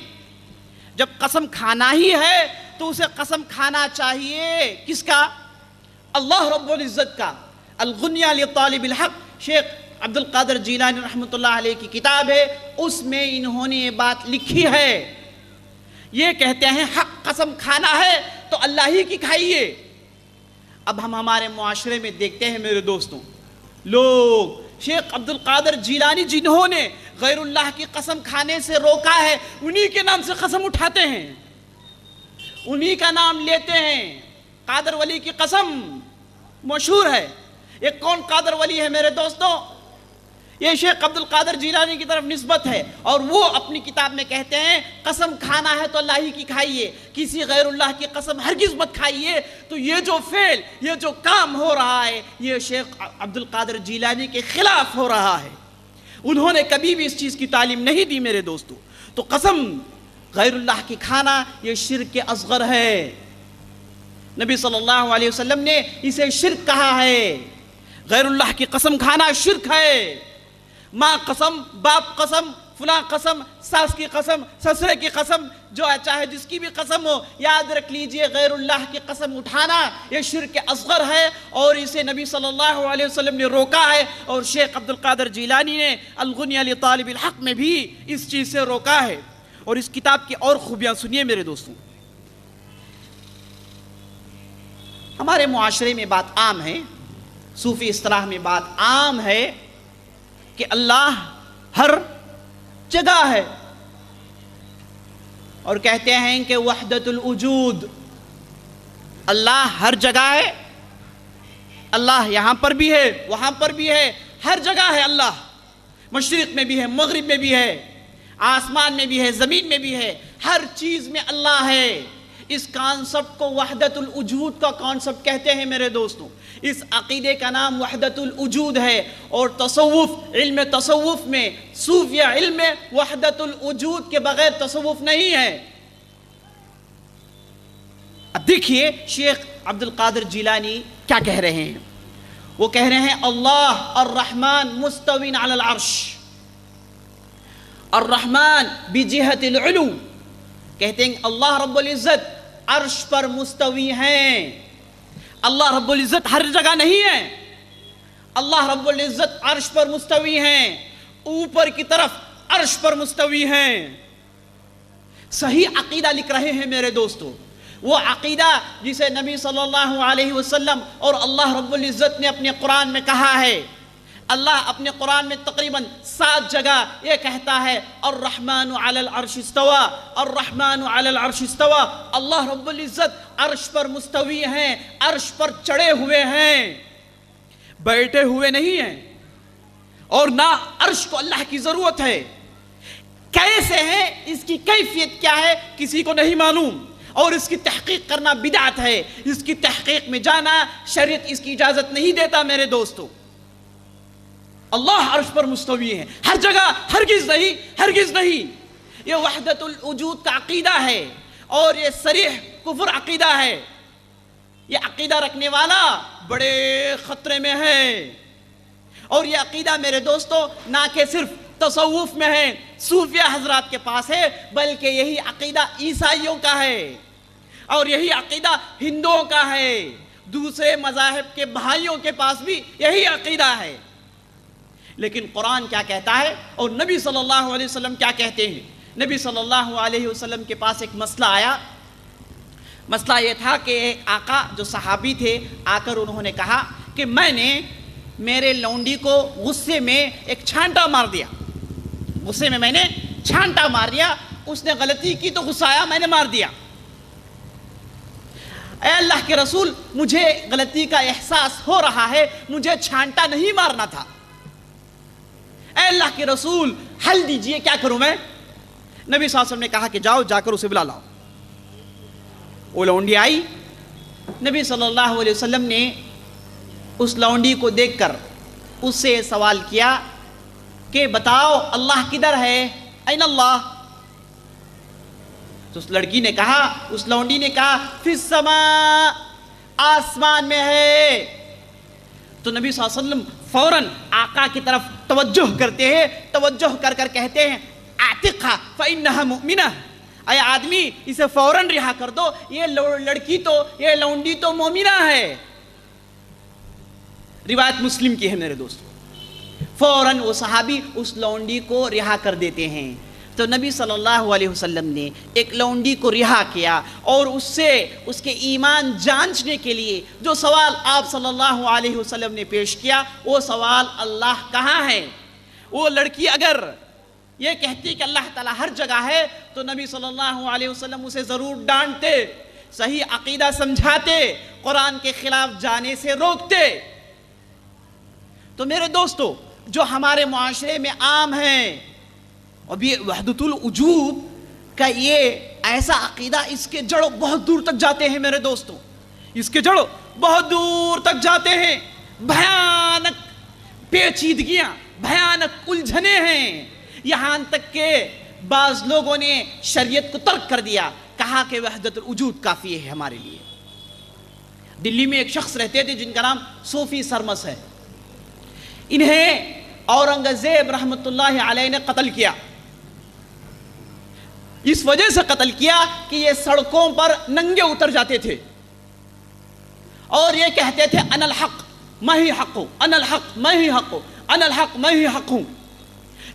جب قسم کھانا ہی ہے تو اسے قسم کھانا چاہیے کس کا؟ اللہ رب العزت کا۔ الغنیہ لطالب الحق شیخ عبد القادر جیلانی رحمۃ اللہ علیہ کی کتاب ہے، اس میں انہوں نے یہ بات لکھی ہے۔ یہ کہتے ہیں حق قسم کھانا ہے تو اللہ ہی کی کھائیے۔ اب ہم ہمارے معاشرے میں دیکھتے ہیں میرے دوستوں، لوگ شیخ عبد القادر جیلانی جنہوں نے غیر اللہ کی قسم کھانے سے روکا ہے انہی کے نام سے قسم اٹھاتے ہیں، انہی کا نام لیتے ہیں۔ قادر ولی کی قسم مشہور ہے۔ یہ کون قادر ولی ہے میرے دوستوں؟ یہ شیخ عبد القادر جیلانی کی طرف نسبت ہے، اور وہ اپنی کتاب میں کہتے ہیں قسم کھانا ہے تو اللہ ہی کی کھائیے، کسی غیر اللہ کی قسم ہرگز مت کھائیے۔ تو یہ جو فعل، یہ جو کام ہو رہا ہے یہ شیخ عبد القادر جیلانی کے خلاف ہو رہا ہے۔ انہوں نے کبھی بھی اس چیز کی تعلیم نہیں دی میرے دوستو۔ تو قسم غیر اللہ کی کھانا یہ شرک اصغر ہے، نبی صلی اللہ علیہ وسلم نے اسے شرک کہا ہے۔ غیر اللہ کی قسم کھانا شرک ہے۔ ماں قسم، باپ قسم، فلاں قسم، ساس کی قسم، سسرے کی قسم، جو چاہے جس کی بھی قسم ہو، یاد رکھ لیجئے غیر اللہ کی قسم اٹھانا یہ شرک اصغر ہے، اور اسے نبی صلی اللہ علیہ وسلم نے روکا ہے، اور شیخ عبد القادر جیلانی نے الغنیہ لطالب الحق میں بھی اس چیز سے روکا ہے۔ اور اس کتاب کی اور خوبیاں سنیے میرے دوستوں۔ ہمارے معاشرے میں بات عام ہے، صوفی اصطلاح میں بات عام ہے کہ اللہ ہر جگہ ہے، اور کہتے ہیں کہ وحدت الوجود، اللہ ہر جگہ ہے، اللہ یہاں پر بھی ہے وہاں پر بھی ہے، ہر جگہ ہے اللہ، مشرق میں بھی ہے، مغرب میں بھی ہے، آسمان میں بھی ہے، زمین میں بھی ہے، ہر چیز میں اللہ ہے۔ اس کانسپٹ کو وحدت الوجود کا کانسپٹ کہتے ہیں میرے دوستوں۔ اس عقیدے کا نام وحدت الوجود ہے، اور تصوف، علم تصوف میں، صوفیہ علم میں وحدت الوجود کے بغیر تصوف نہیں ہے۔ اب دیکھیے شیخ عبد القادر جیلانی کیا کہہ رہے ہیں۔ وہ کہہ رہے ہیں اللہ الرحمن مستوین علی العرش، الرحمن بجہت العلو، کہتے ہیں اللہ رب العزت عرش پر مستوی ہیں۔ اللہ رب العزت ہر جگہ نہیں ہے، اللہ رب العزت عرش پر مستوی ہیں، اوپر کی طرف عرش پر مستوی ہیں۔ صحیح عقیدہ لکھ رہے ہیں میرے دوستو، وہ عقیدہ جسے نبی صلی اللہ علیہ وسلم اور اللہ رب العزت نے اپنے قرآن میں کہا ہے. اللہ اپنے قرآن میں تقریباً 7 جگہ یہ کہتا ہے الرحمن علی العرش استوى، الرحمن علی العرش استوى. اللہ رب العزت عرش پر مستوی ہیں، عرش پر چڑھے ہوئے ہیں، بیٹھے ہوئے نہیں ہیں. اور نہ عرش کو اللہ کی ضرورت ہے. کیسے ہے، اس کی کیفیت کیا ہے کسی کو نہیں معلوم، اور اس کی تحقیق کرنا بدعت ہے. اس کی تحقیق میں جانا شریعت اس کی اجازت نہیں دیتا میرے دوستو. اللہ عرش پر مستوی ہے ہر جگہ، ہرگز نہیں، ہرگز نہیں. یہ وحدت الوجود کا عقیدہ ہے اور یہ صریح کفر عقیدہ ہے. یہ عقیدہ رکھنے والا بڑے خطرے میں ہے. اور یہ عقیدہ میرے دوستو نہ کہ صرف تصوف میں ہے، صوفیہ حضرات کے پاس ہے، بلکہ یہی عقیدہ عیسائیوں کا ہے، اور یہی عقیدہ ہندوؤں کا ہے. دوسرے مذاہب کے بھائیوں کے پاس بھی یہی عقیدہ ہے. لیکن قرآن کیا کہتا ہے اور نبی صلی اللہ علیہ وسلم کیا کہتے ہیں؟ نبی صلی اللہ علیہ وسلم کے پاس ایک مسئلہ آیا. مسئلہ یہ تھا کہ ایک آقا جو صحابی تھے آ کر انہوں نے کہا کہ میں نے میرے لونڈی کو غصے میں ایک چھانٹا مار دیا. غصے میں نے چھانٹا مار دیا. اس نے غلطی کی تو غصہ آیا، میں نے مار دیا. اے اللہ کے رسول، مجھے غلطی کا احساس ہو رہا ہے، مجھے چھانٹا نہیں مارنا تھا. اے اللہ کے رسول حل دیجئے، کیا کروں میں؟ نبی صلی اللہ علیہ وسلم نے کہا کہ جاؤ جا کر اسے بلا لاؤ. وہ لونڈی آئی. نبی صلی اللہ علیہ وسلم نے اس لونڈی کو دیکھ کر اس سے سوال کیا کہ بتاؤ اللہ کدھر ہے؟ این اللہ. تو اس لڑکی نے کہا، اس لونڈی نے کہا فی السماء، آسمان میں ہے. تو نبی صلی اللہ علیہ وسلم فوراً آقا کی طرف توجہ کرتے ہیں، توجہ کر کر کہتے ہیں اعتقھا فإنہا مؤمنہ. اے آدمی اسے فوراً رہا کر دو، یہ لڑکی تو، یہ لونڈی تو مومنہ ہے. روایت مسلم کی ہے میرے دوست. فوراً وہ صحابی اس لونڈی کو رہا کر دیتے ہیں. تو نبی صلی اللہ علیہ وسلم نے ایک لونڈی کو رہا کیا اور اس سے اس کے ایمان جانچنے کے لیے جو سوال آپ صلی اللہ علیہ وسلم نے پیش کیا، وہ سوال اللہ کہاں ہے؟ وہ لڑکی اگر یہ کہتی کہ اللہ تعالیٰ ہر جگہ ہے تو نبی صلی اللہ علیہ وسلم اسے ضرور ڈانٹتے، صحیح عقیدہ سمجھاتے، قرآن کے خلاف جانے سے روکتے. تو میرے دوستو جو ہمارے معاشرے میں عام ہیں، اب یہ وحدت الوجود کا یہ ایسا عقیدہ، اس کے جڑ بہت دور تک جاتے ہیں میرے دوستوں. اس کے جڑ بہت دور تک جاتے ہیں. بھیانک پیچیدگیاں، بھیانک الجھنیں ہیں. یہاں تک کہ بعض لوگوں نے شریعت کو ترک کر دیا، کہا کہ وحدت الوجود کافی ہے ہمارے لیے. دلی میں ایک شخص رہتے تھے جن کا نام صوفی سرمس ہے. انہیں اورنگزیب رحمت اللہ علیہ نے قتل کیا. اس وجہ سے قتل کیا کہ یہ سڑکوں پر ننگے اتر جاتے تھے اور یہ کہتے تھے انا الحق میں ہی حق ہوں، انا الحق میں ہی حق ہوں، انا الحق میں ہی حق ہوں.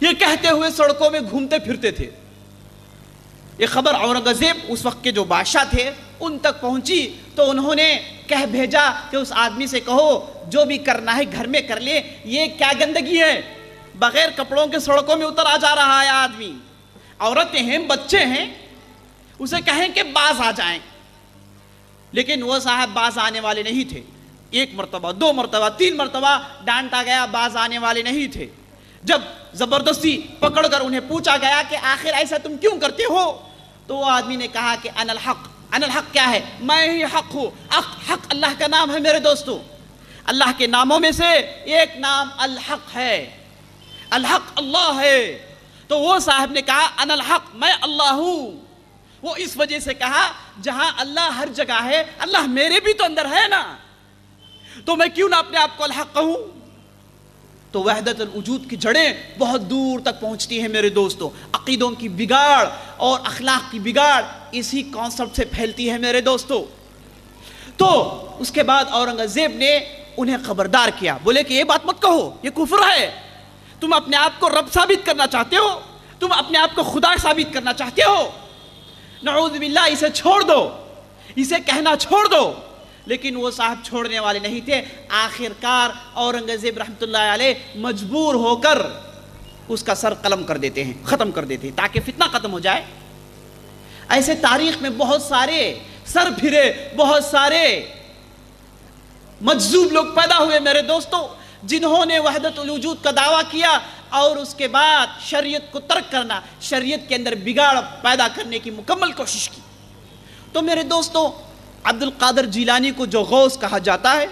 یہ کہتے ہوئے سڑکوں میں گھومتے پھرتے تھے. یہ خبر اورنگزیب اس وقت کے جو بادشاہ تھے ان تک پہنچی تو انہوں نے کہہ بھیجا کہ اس آدمی سے کہو جو بھی کرنا ہے گھر میں کر لے، یہ کیا گندگی ہے، بغیر کپڑوں کے سڑکوں میں اتر آ جا رہا ہے آدمی. عورتیں ہیں، بچے ہیں، اسے کہیں کہ باز آ جائیں. لیکن وہ صاحب باز آنے والے نہیں تھے. 1 مرتبہ 2 مرتبہ 3 مرتبہ ڈانٹا گیا، باز آنے والے نہیں تھے. جب زبردستی پکڑ کر انہیں پوچھا گیا کہ آخر ایسا تم کیوں کرتے ہو، تو وہ آدمی نے کہا کہ انا الحق. انا الحق کیا ہے؟ میں ہی حق ہوں. حق اللہ کا نام ہے میرے دوستو. اللہ کے ناموں میں سے ایک نام الحق ہے. الحق اللہ ہے. تو وہ صاحب نے کہا انا الحق، میں اللہ ہوں. وہ اس وجہ سے کہا جہاں اللہ ہر جگہ ہے، اللہ میرے بھی تو اندر ہے نا، تو میں کیوں نہ اپنے آپ کو الحق کہوں. تو وحدت الوجود کی جڑیں بہت دور تک پہنچتی ہیں میرے دوستو. عقیدوں کی بگاڑ اور اخلاق کی بگاڑ اسی کانسیپٹ سے پھیلتی ہے میرے دوستو. تو اس کے بعد اورنگزیب نے انہیں خبردار کیا، بولے کہ یہ بات مت کہو، یہ کفر ہے. تم اپنے آپ کو رب ثابت کرنا چاہتے ہو، تم اپنے آپ کو خدا ثابت کرنا چاہتے ہو، نعوذ باللہ، اسے چھوڑ دو. اسے کہنا چھوڑ دو، لیکن وہ صاحب چھوڑنے والے نہیں تھے۔ آخرکار اورنگزیب رحمۃ اللہ علیہ مجبور ہو کر اس کا سر قلم کر دیتے ہیں، ختم کر دیتے ہیں تاکہ فتنہ ختم ہو جائے۔ ایسے تاریخ میں بہت سارے سر پھرے، بہت سارے مجذوب لوگ پیدا ہوئے میرے دوستوں، جنہوں نے وحدت الوجود کا دعویٰ کیا اور اس کے بعد شریعت کو ترک کرنا، شریعت کے اندر بگاڑ پیدا کرنے کی مکمل کوشش کی۔ تو میرے دوستوں، عبد القادر جیلانی کو جو غوث کہا جاتا ہے،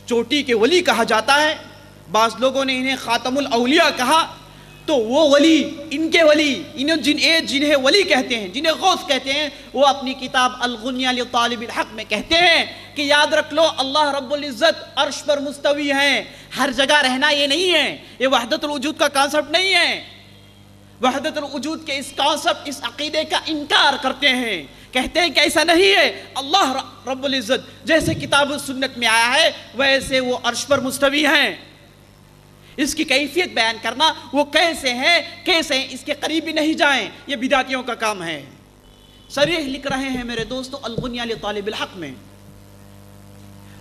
چوٹی کے ولی کہا جاتا ہے، بعض لوگوں نے انہیں خاتم الاولیاء کہا، تو وہ ولی، ان کے ولی، جنہیں ولی کہتے ہیں، جنہیں غوث کہتے ہیں، وہ اپنی کتاب الغنیہ لطالب الحق میں کہتے ہیں کہ یاد رکھ لو اللہ رب العزت عرش پر مستوی ہیں، ہر جگہ رہنا یہ نہیں ہے، یہ وحدت الوجود کا کانسیپٹ نہیں ہے۔ وحدت الوجود کے اس کانسیپٹ، اس عقیدے کا انکار کرتے ہیں، کہتے ہیں کہ ایسا نہیں ہے، اللہ رب العزت جیسے کتاب و سنت میں آیا ہے ویسے وہ عرش پر مستوی ہیں۔ اس کی کیفیت بیان کرنا، وہ کیسے ہیں اس کے قریب بھی نہیں جائیں، یہ بدعتیوں کا کام ہے۔ صریح لکھ رہے ہیں میرے دوستو الغنیہ لطالب الحق میں۔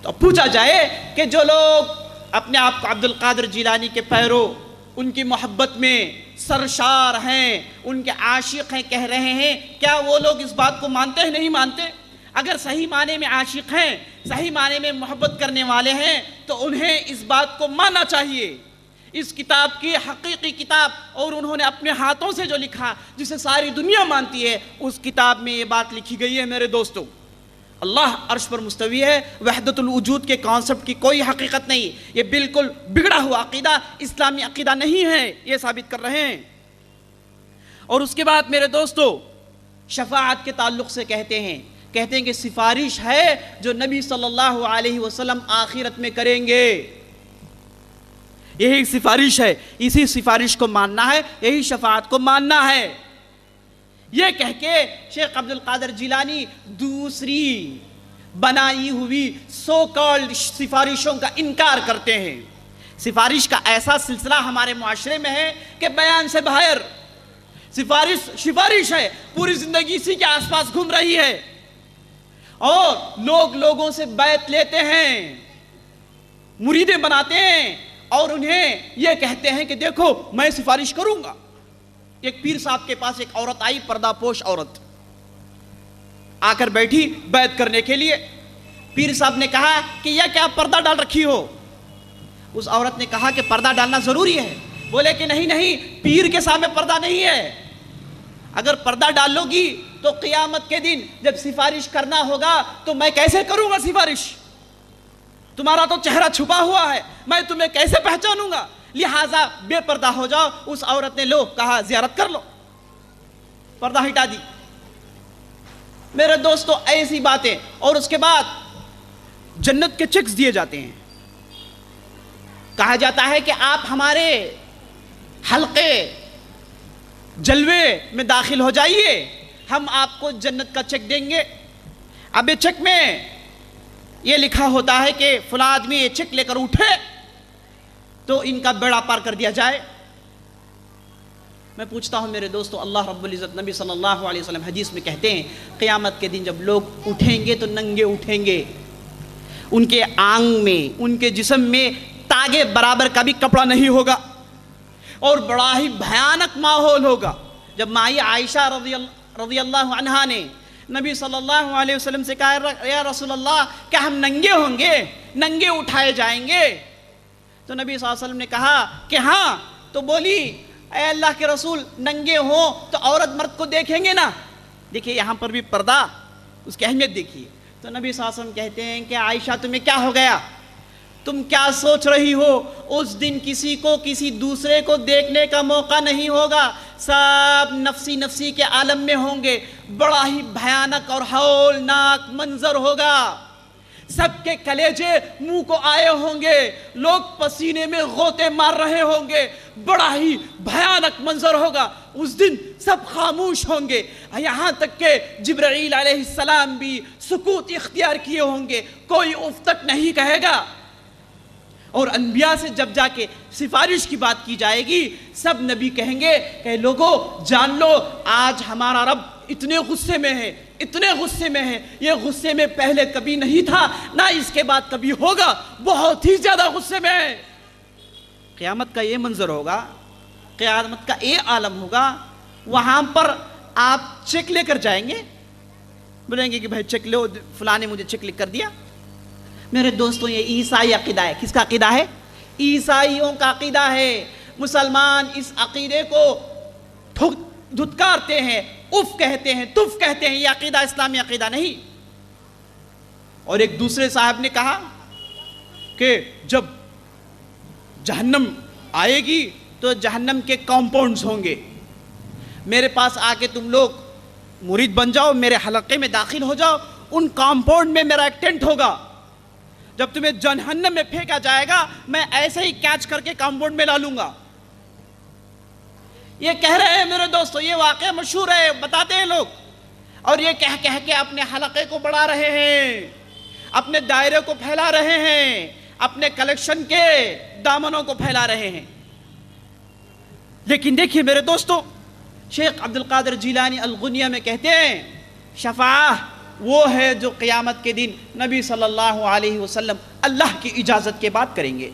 تو پوچھا جائے کہ جو لوگ اپنے آپ کو عبد القادر جیلانی کے پیرو، ان کی محبت میں سرشار ہیں، ان کے عاشق ہیں کہہ رہے ہیں، کیا وہ لوگ اس بات کو مانتے ہیں؟ نہیں مانتے۔ اگر صحیح معنی میں عاشق ہیں، صحیح معنی میں محبت کرنے والے ہیں، تو انہیں اس بات کو ماننا چاہیے۔ اس کتاب کی حقیقی کتاب، اور انہوں نے اپنے ہاتھوں سے جو لکھا، جسے ساری دنیا مانتی ہے، اس کتاب میں یہ بات لکھی گئی ہے میرے دوستو، اللہ عرش پر مستوی ہے، وحدت الوجود کے کانسیپٹ کی کوئی حقیقت نہیں، یہ بالکل بگڑا ہوا عقیدہ، اسلامی عقیدہ نہیں ہے، یہ ثابت کر رہے ہیں۔ اور اس کے بعد میرے دوستو شفاعت کے تعلق سے کہتے ہیں کہ سفارش ہے جو نبی صلی اللہ علیہ وسلم آخرت میں کریں گے، یہی سفارش ہے، اسی سفارش کو ماننا ہے، یہی شفاعت کو ماننا ہے۔ یہ کہہ کے شیخ عبد القادر جیلانی دوسری بنائی ہوئی سو کالڈ سفارشوں کا انکار کرتے ہیں۔ سفارش کا ایسا سلسلہ ہمارے معاشرے میں ہے کہ بیان سے باہر، سفارش ہے، پوری زندگی اسی کے آس پاس گھوم رہی ہے، اور لوگ لوگوں سے بیعت لیتے ہیں، مریدیں بناتے ہیں، اور انہیں یہ کہتے ہیں کہ دیکھو میں سفارش کروں گا۔ ایک پیر صاحب کے پاس ایک عورت آئی، پردہ پوش عورت آ کر بیٹھی بیعت کرنے کے لیے۔ پیر صاحب نے کہا کہ یہ کیا پردہ ڈال رکھی ہو؟ اس عورت نے کہا کہ پردہ ڈالنا ضروری ہے۔ بولے کہ نہیں، پیر کے سامنے پردہ نہیں ہے، اگر پردہ ڈالو گی تو قیامت کے دن جب سفارش کرنا ہوگا تو میں کیسے کروں گا سفارش؟ تمہارا تو چہرہ چھپا ہوا ہے، میں تمہیں کیسے پہچانوں گا؟ لہٰذا بے پردہ ہو جاؤ۔ اس عورت نے کہا زیارت کر لو، پردہ ہٹا دی۔ میرے دوستو ایسی باتیں، اور اس کے بعد جنت کے چیکس دیے جاتے ہیں، کہا جاتا ہے کہ آپ ہمارے حلقے جلوے میں داخل ہو جائیے، ہم آپ کو جنت کا چیک دیں گے۔ اب یہ چیک میں یہ لکھا ہوتا ہے کہ فلاں آدمی یہ چیک لے کر اٹھے تو ان کا بیڑا پار کر دیا جائے۔ میں پوچھتا ہوں میرے دوستو، اللہ رب العزت نبی صلی اللہ علیہ وسلم حدیث میں کہتے ہیں قیامت کے دن جب لوگ اٹھیں گے تو ننگے اٹھیں گے، ان کے آنگ میں، ان کے جسم میں تاگے برابر کا بھی کپڑا نہیں ہوگا، اور بڑا ہی بھیانک ماحول ہوگا۔ جب مائی عائشہ رضی اللہ عنہا نے نبی صلی اللہ علیہ وسلم سے کہا یا رسول اللہ کیا ہم ننگے ہوں گے، ننگے اٹھائے جائیں گے؟ تو نبی صلی اللہ علیہ وسلم نے کہا کہ ہاں۔ تو بولی اے اللہ کے رسول ننگے ہوں تو عورت مرد کو دیکھیں گے نا؟ دیکھیے یہاں پر بھی پردہ، اس کی اہمیت دیکھیے۔ تو نبی صلی اللہ علیہ وسلم کہتے ہیں کہ عائشہ تمہیں کیا ہو گیا، تم کیا سوچ رہی ہو؟ اس دن کسی کو کسی دوسرے کو دیکھنے کا موقع نہیں ہوگا، سب نفسی نفسی کے عالم میں ہوں گے، بڑا ہی بھیانک اور ہولناک منظر ہوگا، سب کے کلیجے منہ کو آئے ہوں گے، لوگ پسینے میں غوطے مار رہے ہوں گے، بڑا ہی بھیانک منظر ہوگا۔ اس دن سب خاموش ہوں گے، یہاں تک کہ جبرائیل علیہ السلام بھی سکوت اختیار کیے ہوں گے، کوئی اف تک نہیں کہے گا۔ اور انبیاء سے جب جا کے سفارش کی بات کی جائے گی، سب نبی کہیں گے کہ لوگو جان لو آج ہمارا رب اتنے غصے میں ہے، اتنے غصے میں ہیں، یہ غصے میں پہلے کبھی نہیں تھا، نہ اس کے بعد کبھی ہوگا، بہت ہی زیادہ غصے میں ہے۔ قیامت کا یہ منظر ہوگا، قیامت کا یہ عالم ہوگا، وہاں پر آپ چیک لے کر جائیں گے، بولیں گے کہ بھائی چیک لو، فلاں نے مجھے چیک لکھ کر دیا۔ میرے دوستوں یہ عیسائی عقیدہ ہے۔ کس کا عقیدہ ہے؟ عیسائیوں کا عقیدہ ہے۔ مسلمان اس عقیدے کو دھتکارتے ہیں، اف کہتے ہیں، تف کہتے ہیں، یہ عقیدہ اسلامی عقیدہ نہیں۔ اور ایک دوسرے صاحب نے کہا کہ جب جہنم آئے گی تو جہنم کے کمپاؤنڈز ہوں گے، میرے پاس آ کے تم لوگ مرید بن جاؤ، میرے حلقے میں داخل ہو جاؤ، ان کمپاؤنڈ میں میرا ایک ٹینٹ ہوگا، جب تمہیں جہنم میں پھینکا جائے گا میں ایسے ہی کیچ کر کے کمپاؤنڈ میں لا لوں گا۔ یہ کہہ رہے ہیں میرے دوستو، یہ واقعہ مشہور ہے، بتاتے ہیں لوگ، اور یہ کہہ کے اپنے حلقے کو بڑھا رہے ہیں، اپنے دائرے کو پھیلا رہے ہیں، اپنے کلیکشن کے دامنوں کو پھیلا رہے ہیں۔ لیکن دیکھیے میرے دوستو، شیخ عبد القادر جیلانی الغنیہ میں کہتے ہیں شفاعہ وہ ہے جو قیامت کے دن نبی صلی اللہ علیہ وسلم اللہ کی اجازت کے بعد کریں گے۔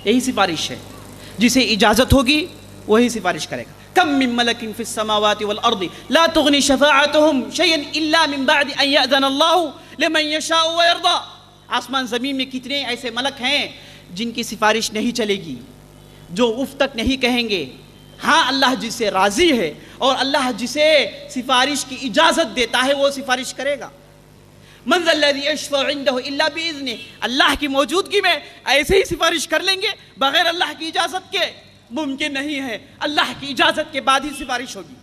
یہی سفارش ہے، جسے اجازت ہوگی وہی سفارش کرے گا۔ کم من ملک فی السماوات والارض لا تغنی شفاعتهم شیئا الا من بعد ان یأذن اللہ لمن یشاء ویرضى۔ آسمان زمین میں کتنے ایسے ملک ہیں جن کی سفارش نہیں چلے گی، جو اف تک نہیں کہیں گے، ہاں اللہ جس سے راضی ہے اور اللہ جسے سفارش کی اجازت دیتا ہے وہ سفارش کرے گا۔ من ذا الذی یشفع عنده الا باذنہ، اللہ کی موجودگی میں ایسے ہی سفارش کر لیں گے بغیر اللہ کی اجازت کے؟ ممکن نہیں ہے، اللہ کی اجازت کے بعد ہی سفارش ہوگی۔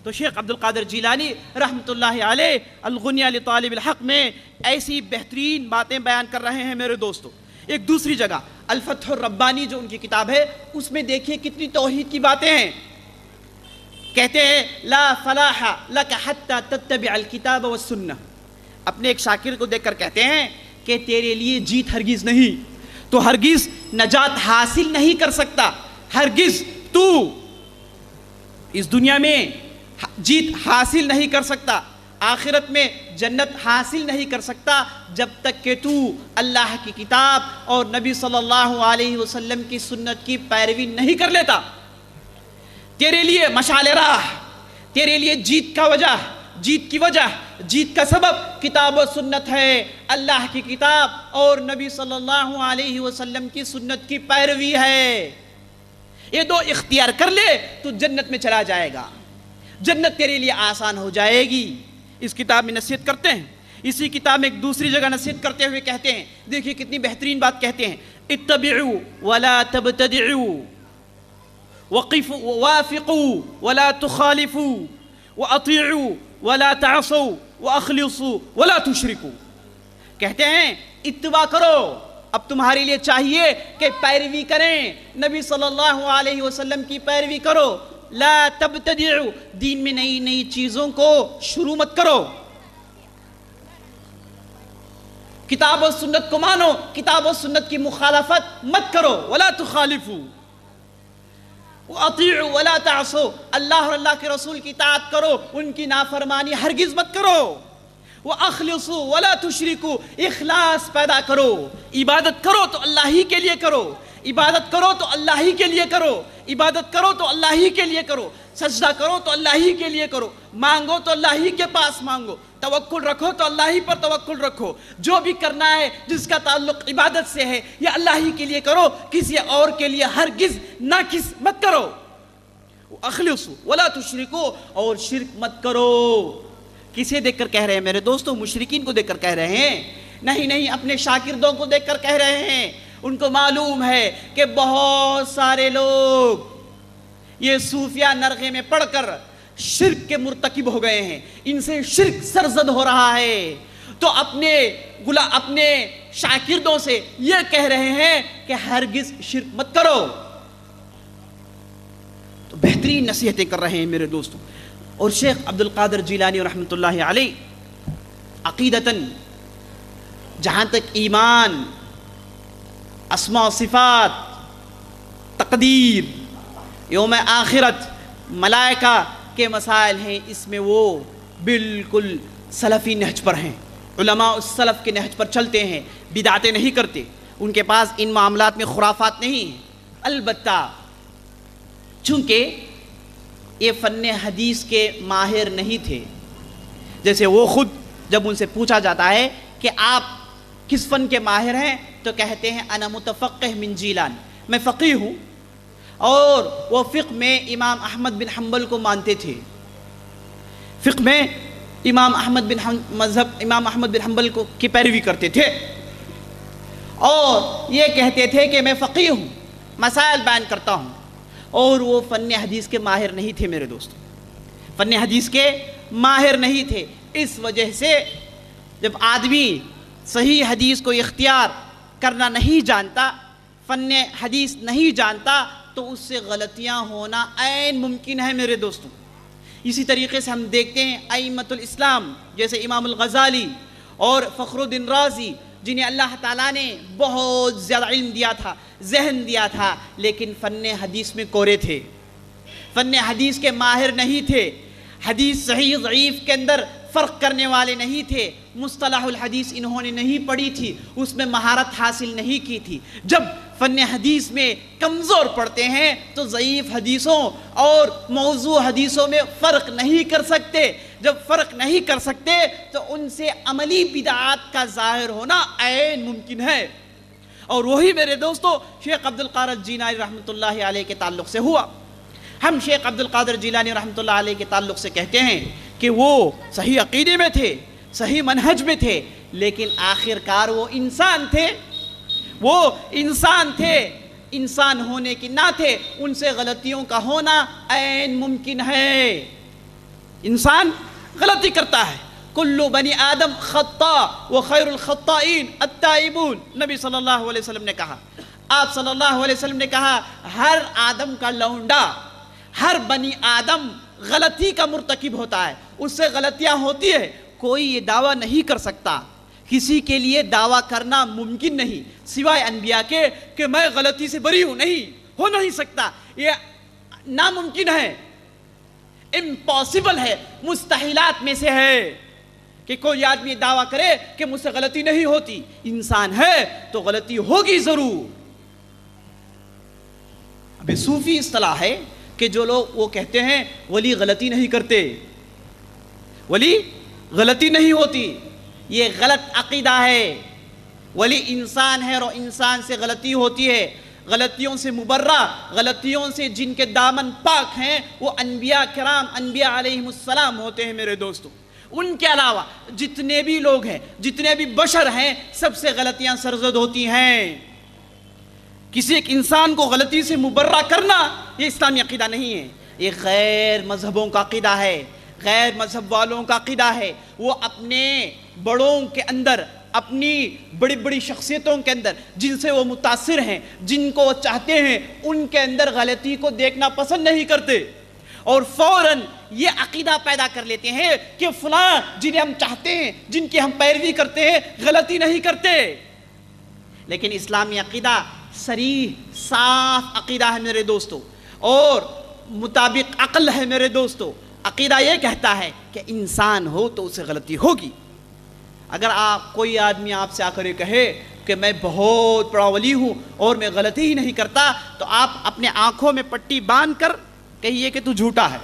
تو شیخ عبد القادر جیلانی رحمۃ اللہ علیہ الغنیہ لطالب الحق میں ایسی بہترین باتیں بیان کر رہے ہیں میرے دوستو۔ ایک دوسری جگہ الفتح الربانی جو ان کی کتاب ہے، اس میں دیکھیے کتنی توحید کی باتیں ہیں۔ کہتے ہیں لا فلاح لک حتی تتبع الکتاب والسنہ، اپنے ایک شاکر کو دیکھ کر کہتے ہیں کہ تیرے لیے جیت ہرگز نہیں، تو ہرگز نجات حاصل نہیں کر سکتا، ہرگز تو اس دنیا میں جیت حاصل نہیں کر سکتا، آخرت میں جنت حاصل نہیں کر سکتا جب تک کہ تو اللہ کی کتاب اور نبی صلی اللہ علیہ وسلم کی سنت کی پیروی نہیں کر لیتا۔ تیرے لیے مشعل راہ، تیرے لیے جیت کی وجہ، جیت کا سبب کتاب و سنت ہے، اللہ کی کتاب اور نبی صلی اللہ علیہ وسلم کی سنت کی پیروی ہے۔ یہ دو اختیار کر لے تو جنت میں چلا جائے گا، جنت تیرے لیے آسان ہو جائے گی۔ اس کتاب میں نصیحت کرتے ہیں، اسی کتاب میں ایک دوسری جگہ نصیحت کرتے ہوئے کہتے ہیں، دیکھیے کتنی بہترین بات کہتے ہیں، اتبعوا ولا تبتدعوا وافقوا ولا تخالفوا واطیعوا ولا تعصوا واخلصوا ولا تشركوا۔ کہتے ہیں اتباع کرو، اب تمہارے لیے چاہیے کہ پیروی کریں، نبی صلی اللہ علیہ وسلم کی پیروی کرو، لا تبتدعوا، دین میں نئی نئی چیزوں کو شروع مت کرو، کتاب و سنت کو مانو، کتاب و سنت کی مخالفت مت کرو، ولا تخالفوا واطیعوا ولا تعصوا، اللہ اور اللہ کے رسول کی اطاعت کرو، ان کی نافرمانی ہرگز مت کرو، واخلصوا ولا تشركوا، اخلاص پیدا کرو، عبادت کرو تو اللہ ہی کے لیے کرو، عبادت کرو تو اللہ ہی کے لیے کرو، عبادت کرو تو اللہ ہی کے لیے کرو، سجدہ کرو تو اللہ ہی کے لیے کرو، مانگو تو اللہ ہی کے پاس مانگو، توکل رکھو تو اللہ ہی پر توکل رکھو، جو بھی کرنا ہے جس کا تعلق عبادت سے ہے یا اللہ ہی کے لیے کرو، کسی اور کے لیے ہرگز ناقص مت کرو، اخلصوا ولا تشركوا، اور شرک مت کرو۔ کسے دیکھ کر کہہ رہے ہیں میرے دوستو؟ مشرکین کو دیکھ کر کہہ رہے ہیں، نہیں اپنے شاگردوں کو دیکھ کر کہہ رہے ہیں۔ ان کو معلوم ہے کہ بہت سارے لوگ یہ صوفیہ نرغے میں پڑھ کر شرک کے مرتکب ہو گئے ہیں، ان سے شرک سرزد ہو رہا ہے، تو اپنے شاگردوں سے یہ کہہ رہے ہیں کہ ہرگز شرک مت کرو۔ تو بہترین نصیحتیں کر رہے ہیں میرے دوستوں۔ اور شیخ عبد القادر جیلانی رحمۃ اللہ علیہ عقیدتاً جہاں تک ایمان، اسماء و صفات، تقدیر، یوم آخرت، ملائکہ کے مسائل ہیں، اس میں وہ بالکل سلفی نہج پر ہیں، علماء السلف کے نہج پر چلتے ہیں، بدعتیں نہیں کرتے، ان کے پاس ان معاملات میں خرافات نہیں ہیں۔ البتہ چونکہ یہ فن حدیث کے ماہر نہیں تھے، جیسے وہ خود جب ان سے پوچھا جاتا ہے کہ آپ کس فن کے ماہر ہیں تو کہتے ہیں انا متفقہ من جیلان، میں فقیہ ہوں، اور وہ فقہ میں امام احمد بن حنبل کو مانتے تھے، فقہ میں امام احمد بن حنبل کی پیروی کرتے تھے، اور یہ کہتے تھے کہ میں فقیہ ہوں، مسائل بیان کرتا ہوں، اور وہ فن حدیث کے ماہر نہیں تھے میرے دوستو، فن حدیث کے ماہر نہیں تھے۔ اس وجہ سے جب آدمی صحیح حدیث کو اختیار کرنا نہیں جانتا، فن حدیث نہیں جانتا، تو اس سے غلطیاں ہونا عین ممکن ہے میرے دوستوں۔ اسی طریقے سے ہم دیکھتے ہیں ائمۃ الاسلام جیسے امام الغزالی اور فخر الدین رازی، جنہیں اللہ تعالیٰ نے بہت زیادہ علم دیا تھا، ذہن دیا تھا، لیکن فن حدیث میں کورے تھے، فن حدیث کے ماہر نہیں تھے، حدیث صحیح ضعیف کے اندر فرق کرنے والے نہیں تھے، مصطلح الحدیث انہوں نے نہیں پڑھی تھی، اس میں مہارت حاصل نہیں کی تھی۔ جب فن حدیث میں کمزور پڑتے ہیں تو ضعیف حدیثوں اور موضوع حدیثوں میں فرق نہیں کر سکتے، جب فرق نہیں کر سکتے تو ان سے عملی بدعات کا ظاہر ہونا عین ممکن ہے، اور وہی میرے دوستو شیخ عبد القادر جیلانی رحمۃ اللہ علیہ کے تعلق سے ہوا۔ ہم شیخ عبد القادر جیلانی رحمۃ اللہ علیہ کے تعلق سے کہتے ہیں کہ وہ صحیح عقیدے میں تھے، صحیح منہج میں تھے، لیکن آخر کار وہ انسان تھے، وہ انسان تھے، انسان ہونے کی ناطے ان سے غلطیوں کا ہونا عین ممکن ہے۔ انسان غلطی کرتا ہے، کل بنی آدم خطاء وخیر الخطائین التائبون، نبی صلی اللہ علیہ وسلم نے کہا، آپ صلی اللہ علیہ وسلم نے کہا ہر آدم کا لونڈا، ہر بنی آدم غلطی کا مرتکب ہوتا ہے، اس سے غلطیاں ہوتی ہے، کوئی یہ دعویٰ نہیں کر سکتا، کسی کے لیے دعویٰ کرنا ممکن نہیں سوائے انبیاء کے کہ میں غلطی سے بری ہوں، نہیں ہو نہیں سکتا، یہ ناممکن ہے، امپاسبل ہے، مستحیلات میں سے ہے کہ کوئی آدمی دعویٰ کرے کہ مجھ سے غلطی نہیں ہوتی، انسان ہے تو غلطی ہوگی ضرور۔ ابھی صوفی اصطلاح ہے کہ جو لوگ وہ کہتے ہیں ولی غلطی نہیں کرتے، ولی غلطی نہیں ہوتی، یہ غلط عقیدہ ہے، ولی انسان ہے اور انسان سے غلطی ہوتی ہے، غلطیوں سے مبرہ، غلطیوں سے جن کے دامن پاک ہیں وہ انبیاء کرام، انبیاء علیہم السلام ہوتے ہیں میرے دوستو۔ ان کے علاوہ جتنے بھی لوگ ہیں، جتنے بھی بشر ہیں، سب سے غلطیاں سرزد ہوتی ہیں۔ کسی ایک انسان کو غلطی سے مبرہ کرنا یہ اسلامی عقیدہ نہیں ہے، یہ غیر مذہبوں کا عقیدہ ہے، غیر مذہب والوں کا عقیدہ ہے، وہ اپنے بڑوں کے اندر، اپنی بڑی بڑی شخصیتوں کے اندر جن سے وہ متاثر ہیں، جن کو وہ چاہتے ہیں، ان کے اندر غلطی کو دیکھنا پسند نہیں کرتے، اور فوراً یہ عقیدہ پیدا کر لیتے ہیں کہ فلاں جنہیں ہم چاہتے ہیں، جن کی ہم پیروی کرتے ہیں، غلطی نہیں کرتے۔ لیکن اسلامی عقیدہ صریح صاف عقیدہ ہے میرے دوستو، اور مطابق عقل ہے میرے دوستو۔ عقیدہ یہ کہتا ہے کہ انسان ہو تو اسے غلطی ہوگی۔ اگر کوئی آدمی آپ سے آ کر کہے کہ میں بہت بڑا ولی ہوں اور میں غلطی ہی نہیں کرتا، تو آپ اپنے آنکھوں میں پٹی باندھ کر کہیے کہ تو جھوٹا ہے،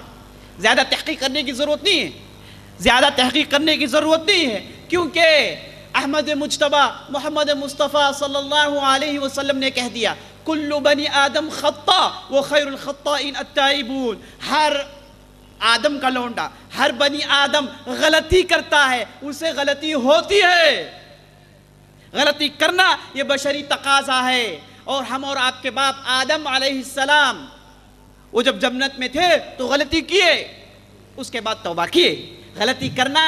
زیادہ تحقیق کرنے کی ضرورت نہیں ہے، زیادہ تحقیق کرنے کی ضرورت نہیں ہے، کیونکہ احمد مجتبی محمد مصطفیٰ صلی اللہ علیہ وسلم نے کہہ دیا کل بنی آدم خطاء وخیر الخطائین التائبون، ہر آدم کا لونڈا، ہر بنی آدم غلطی کرتا ہے، اسے غلطی ہوتی ہے، غلطی کرنا یہ بشری تقاضا ہے۔ اور ہم اور آپ کے باپ آدم علیہ السلام وہ جب جنت میں تھے تو غلطی کیے، اس کے بعد توبہ کیے۔ غلطی کرنا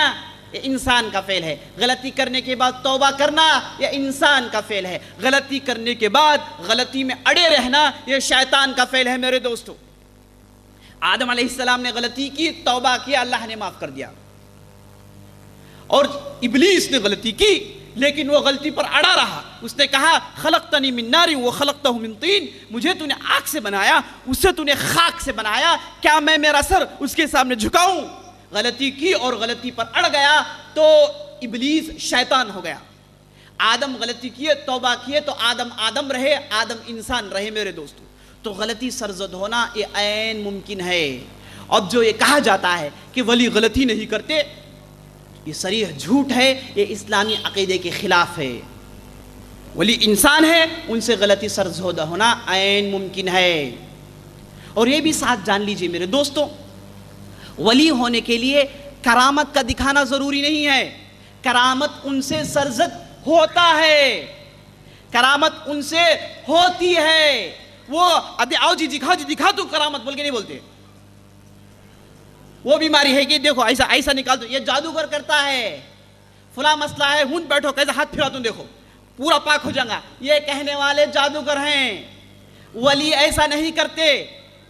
یہ انسان کا فعل ہے، غلطی کرنے کے بعد توبہ کرنا یہ انسان کا فعل ہے، غلطی کرنے کے بعد غلطی میں اڑے رہنا یہ شیطان کا فعل ہے میرے دوستو۔ آدم علیہ السلام نے غلطی کی، توبہ کیا، اللہ نے معاف کر دیا، اور ابلیس نے غلطی کی لیکن وہ غلطی پر اڑا رہا، اس نے کہا خلقتنی من نار وخلقتہ من طین، مجھے تو نے آگ سے بنایا، اس سے تو نے خاک سے بنایا، کیا میں میرا سر اس کے سامنے جھکاؤں؟ غلطی کی اور غلطی پر اڑ گیا تو ابلیس شیطان ہو گیا. آدم غلطی کیے، توبہ کیے تو آدم رہے، آدم انسان رہے میرے دوستو. تو غلطی سرزد ہونا یہ عین ممکن ہے. اب جو یہ کہا جاتا ہے کہ ولی غلطی نہیں کرتے، یہ صریح جھوٹ ہے، یہ اسلامی عقیدے کے خلاف ہے. ولی انسان ہے، ان سے غلطی سرزد ہونا عین ممکن ہے. اور یہ بھی ساتھ جان لیجئے میرے دوستو، ولی ہونے کے لیے کرامت کا دکھانا ضروری نہیں ہے. کرامت ان سے سرزد ہوتا ہے، کرامت ان سے ہوتی ہے. وہ آؤ جی دکھا تو کرامت بول کے نہیں بولتے. وہ بیماری ہے کہ دیکھو ایسا نکال دو، یہ جادوگر کرتا ہے، فلاں مسئلہ ہے، ہون بیٹھو کیسے ہاتھ پھرا تم دیکھو پورا پاک ہو جائے گا. یہ کہنے والے جادوگر ہیں. ولی ایسا نہیں کرتے.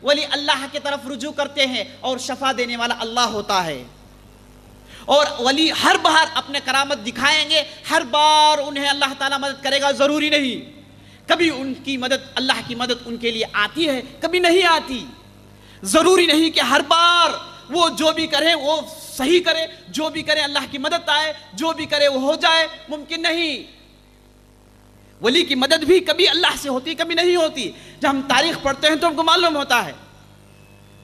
ولی اللہ کی طرف رجوع کرتے ہیں اور شفا دینے والا اللہ ہوتا ہے. اور ولی ہر بار اپنے کرامت دکھائیں گے، ہر بار انہیں اللہ تعالیٰ مدد کرے گا ضروری نہیں. کبھی ان کی مدد، اللہ کی مدد ان کے لیے آتی ہے، کبھی نہیں آتی. ضروری نہیں کہ ہر بار وہ جو بھی کرے وہ صحیح کرے، جو بھی کرے اللہ کی مدد آئے، جو بھی کرے وہ ہو جائے، ممکن نہیں. ولی کی مدد بھی کبھی اللہ سے ہوتی، کبھی نہیں ہوتی. جب ہم تاریخ پڑھتے ہیں تو ہم کو معلوم ہوتا ہے.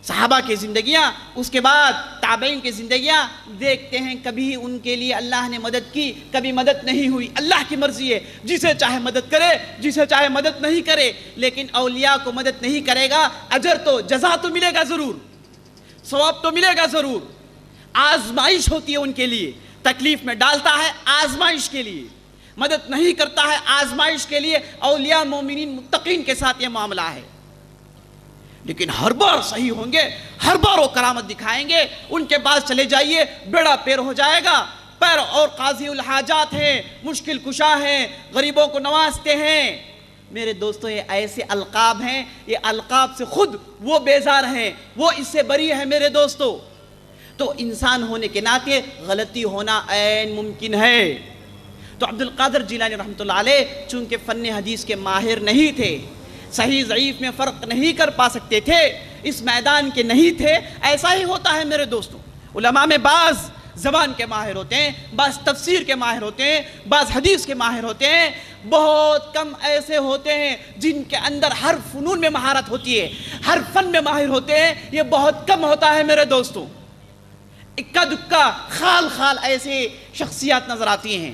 صحابہ کی زندگیاں، اس کے بعد تابعین کی زندگیاں دیکھتے ہیں، کبھی ان کے لیے اللہ نے مدد کی، کبھی مدد نہیں ہوئی. اللہ کی مرضی ہے، جسے چاہے مدد کرے، جسے چاہے مدد نہیں کرے. لیکن اولیاء کو مدد نہیں کرے گا، اجر تو جزا تو ملے گا ضرور، ثواب تو ملے گا ضرور. آزمائش ہوتی ہے ان کے لیے، تکلیف میں ڈالتا ہے آزمائش کے لیے، مدد نہیں کرتا ہے آزمائش کے لیے. اولیاء مومنین متقین کے ساتھ یہ معاملہ ہے. لیکن ہر بار صحیح ہوں گے، ہر بار وہ کرامت دکھائیں گے، ان کے پاس چلے جائیے بیڑا پیر ہو جائے گا. پر اور قاضی الحاجات ہیں، مشکل کشا ہیں، غریبوں کو نوازتے ہیں. میرے دوستو یہ ایسے القاب ہیں، یہ القاب سے خود وہ بیزار ہیں، وہ اس سے بری ہے میرے دوستو. تو انسان ہونے کے ناطے غلطی ہونا عین ممکن ہے. تو عبد القادر جیلانی رحمۃ اللہ علیہ چونکہ فن حدیث کے ماہر نہیں تھے، صحیح ضعیف میں فرق نہیں کر پا سکتے تھے، اس میدان کے نہیں تھے. ایسا ہی ہوتا ہے میرے دوستوں. علماء میں بعض زبان کے ماہر ہوتے ہیں، بعض تفسیر کے ماہر ہوتے ہیں، بعض حدیث کے ماہر ہوتے ہیں. بہت کم ایسے ہوتے ہیں جن کے اندر ہر فنون میں مہارت ہوتی ہے، ہر فن میں ماہر ہوتے ہیں. یہ بہت کم ہوتا ہے میرے دوستوں. اکا دکا خال ایسے شخصیات نظر آتی ہیں.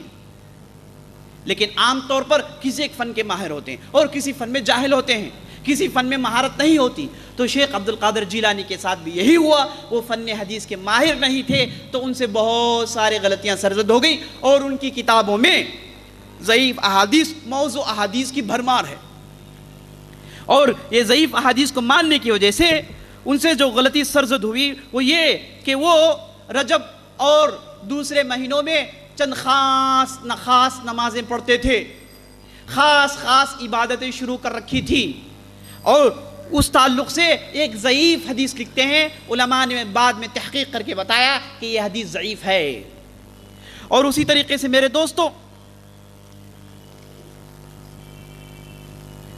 لیکن عام طور پر کسی ایک فن کے ماہر ہوتے ہیں اور کسی فن میں جاہل ہوتے ہیں، کسی فن میں مہارت نہیں ہوتی. تو شیخ عبد القادر جیلانی کے ساتھ بھی یہی ہوا. وہ فن حدیث کے ماہر نہیں تھے تو ان سے بہت سارے غلطیاں سرزد ہو گئی. اور ان کی کتابوں میں ضعیف احادیث، موضوع احادیث کی بھرمار ہے. اور یہ ضعیف احادیث کو ماننے کی وجہ سے ان سے جو غلطی سرزد ہوئی وہ یہ کہ وہ رجب اور دوسرے مہینوں میں چند خاص نمازیں پڑھتے تھے، خاص عبادتیں شروع کر رکھی تھی. اور اس تعلق سے ایک ضعیف حدیث لکھتے ہیں. علماء نے بعد میں تحقیق کر کے بتایا کہ یہ حدیث ضعیف ہے. اور اسی طریقے سے میرے دوستوں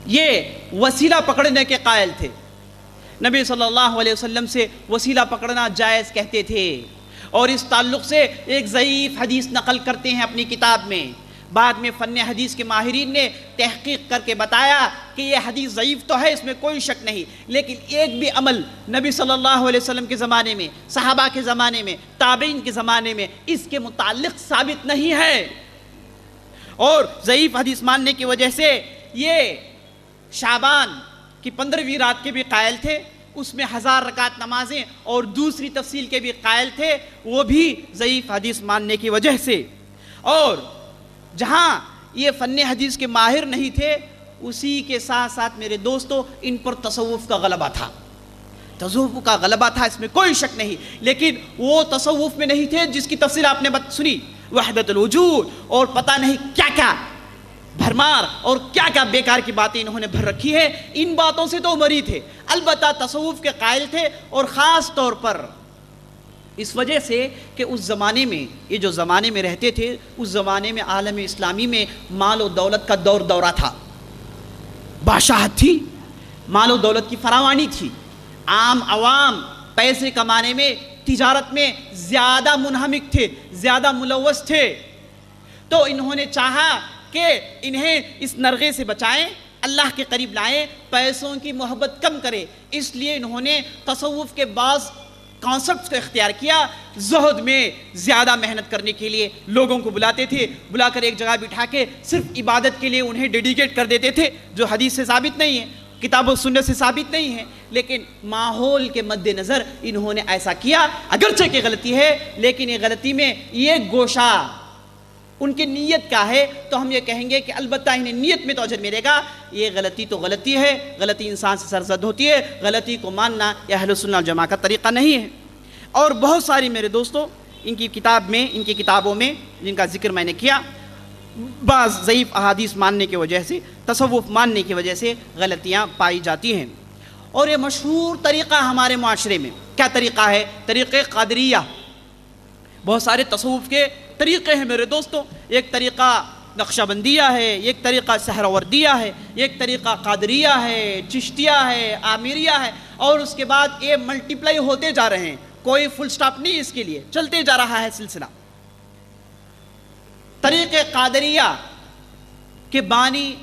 یہ وسیلہ پکڑنے کے قائل تھے. نبی صلی اللہ علیہ وسلم سے وسیلہ پکڑنا جائز کہتے تھے. اور اس تعلق سے ایک ضعیف حدیث نقل کرتے ہیں اپنی کتاب میں. بعد میں فن حدیث کے ماہرین نے تحقیق کر کے بتایا کہ یہ حدیث ضعیف تو ہے، اس میں کوئی شک نہیں، لیکن ایک بھی عمل نبی صلی اللہ علیہ وسلم کے زمانے میں، صحابہ کے زمانے میں، تابعین کے زمانے میں اس کے متعلق ثابت نہیں ہے. اور ضعیف حدیث ماننے کی وجہ سے یہ شعبان کی 15ویں رات کے بھی قائل تھے، اس میں 1000 رکعت نمازیں اور دوسری تفصیل کے بھی قائل تھے، وہ بھی ضعیف حدیث ماننے کی وجہ سے. اور جہاں یہ فن حدیث کے ماہر نہیں تھے، اسی کے ساتھ ساتھ میرے دوستو ان پر تصوف کا غلبہ تھا. تصوف کا غلبہ تھا، اس میں کوئی شک نہیں. لیکن وہ تصوف میں نہیں تھے جس کی تفصیل آپ نے سنی، وحدت الوجود اور پتہ نہیں کیا کیا بھرمار اور کیا کیا بیکار کی باتیں انہوں نے بھر رکھی ہے. ان باتوں سے تو مری تھے، البتہ تصوف کے قائل تھے. اور خاص طور پر اس وجہ سے کہ اس زمانے میں، یہ جو زمانے میں رہتے تھے، اس زمانے میں عالم اسلامی میں مال و دولت کا دورہ تھا، بادشاہت تھی، مال و دولت کی فراوانی تھی، عام عوام پیسے کمانے میں تجارت میں زیادہ منہمک تھے، زیادہ ملوث تھے، تو انہوں نے چاہا کہ انہیں اس نرغے سے بچائیں، اللہ کے قریب لائیں، پیسوں کی محبت کم کرے، اس لیے انہوں نے تصوف کے بعض کانسپٹس کو اختیار کیا۔ زہد میں زیادہ محنت کرنے کے لیے لوگوں کو بلاتے تھے، بلا کر ایک جگہ بٹھا کے صرف عبادت کے لیے انہیں ڈیڈیکیٹ کر دیتے تھے، جو حدیث سے ثابت نہیں ہے، کتاب و سنت سے ثابت نہیں ہے، لیکن ماحول کے مد نظر انہوں نے ایسا کیا۔ اگرچہ کہ غلطی ہے، لیکن یہ غلطی میں یہ گوشہ ان کی نیت کا ہے، تو ہم یہ کہیں گے کہ البتہ انہیں نیت میں تو اجر ملے گا۔ یہ غلطی تو غلطی ہے، غلطی انسان سے سرزد ہوتی ہے، غلطی کو ماننا یہ اہل سنت والجماعت کا طریقہ نہیں ہے۔ اور بہت ساری میرے دوستوں ان کی کتابوں میں جن کا ذکر میں نے کیا، بعض ضعیف احادیث ماننے کی وجہ سے، تصوف ماننے کی وجہ سے غلطیاں پائی جاتی ہیں۔ اور یہ مشہور طریقہ ہمارے معاشرے میں کیا طریقہ ہے؟ طریقہ قادریہ۔ بہت سارے تصوف کے طریقے ہیں میرے دوستوں، ایک طریقہ نقشہ بندیہ ہے، ایک طریقہ سہروردیہ ہے، ایک طریقہ قادریہ ہے، چشتیہ ہے، عامریہ ہے، اور اس کے بعد یہ ملٹیپلائی ہوتے جا رہے ہیں، کوئی فل سٹاپ نہیں اس کے لیے، چلتے جا رہا ہے سلسلہ۔ طریقہ قادریہ کے بانی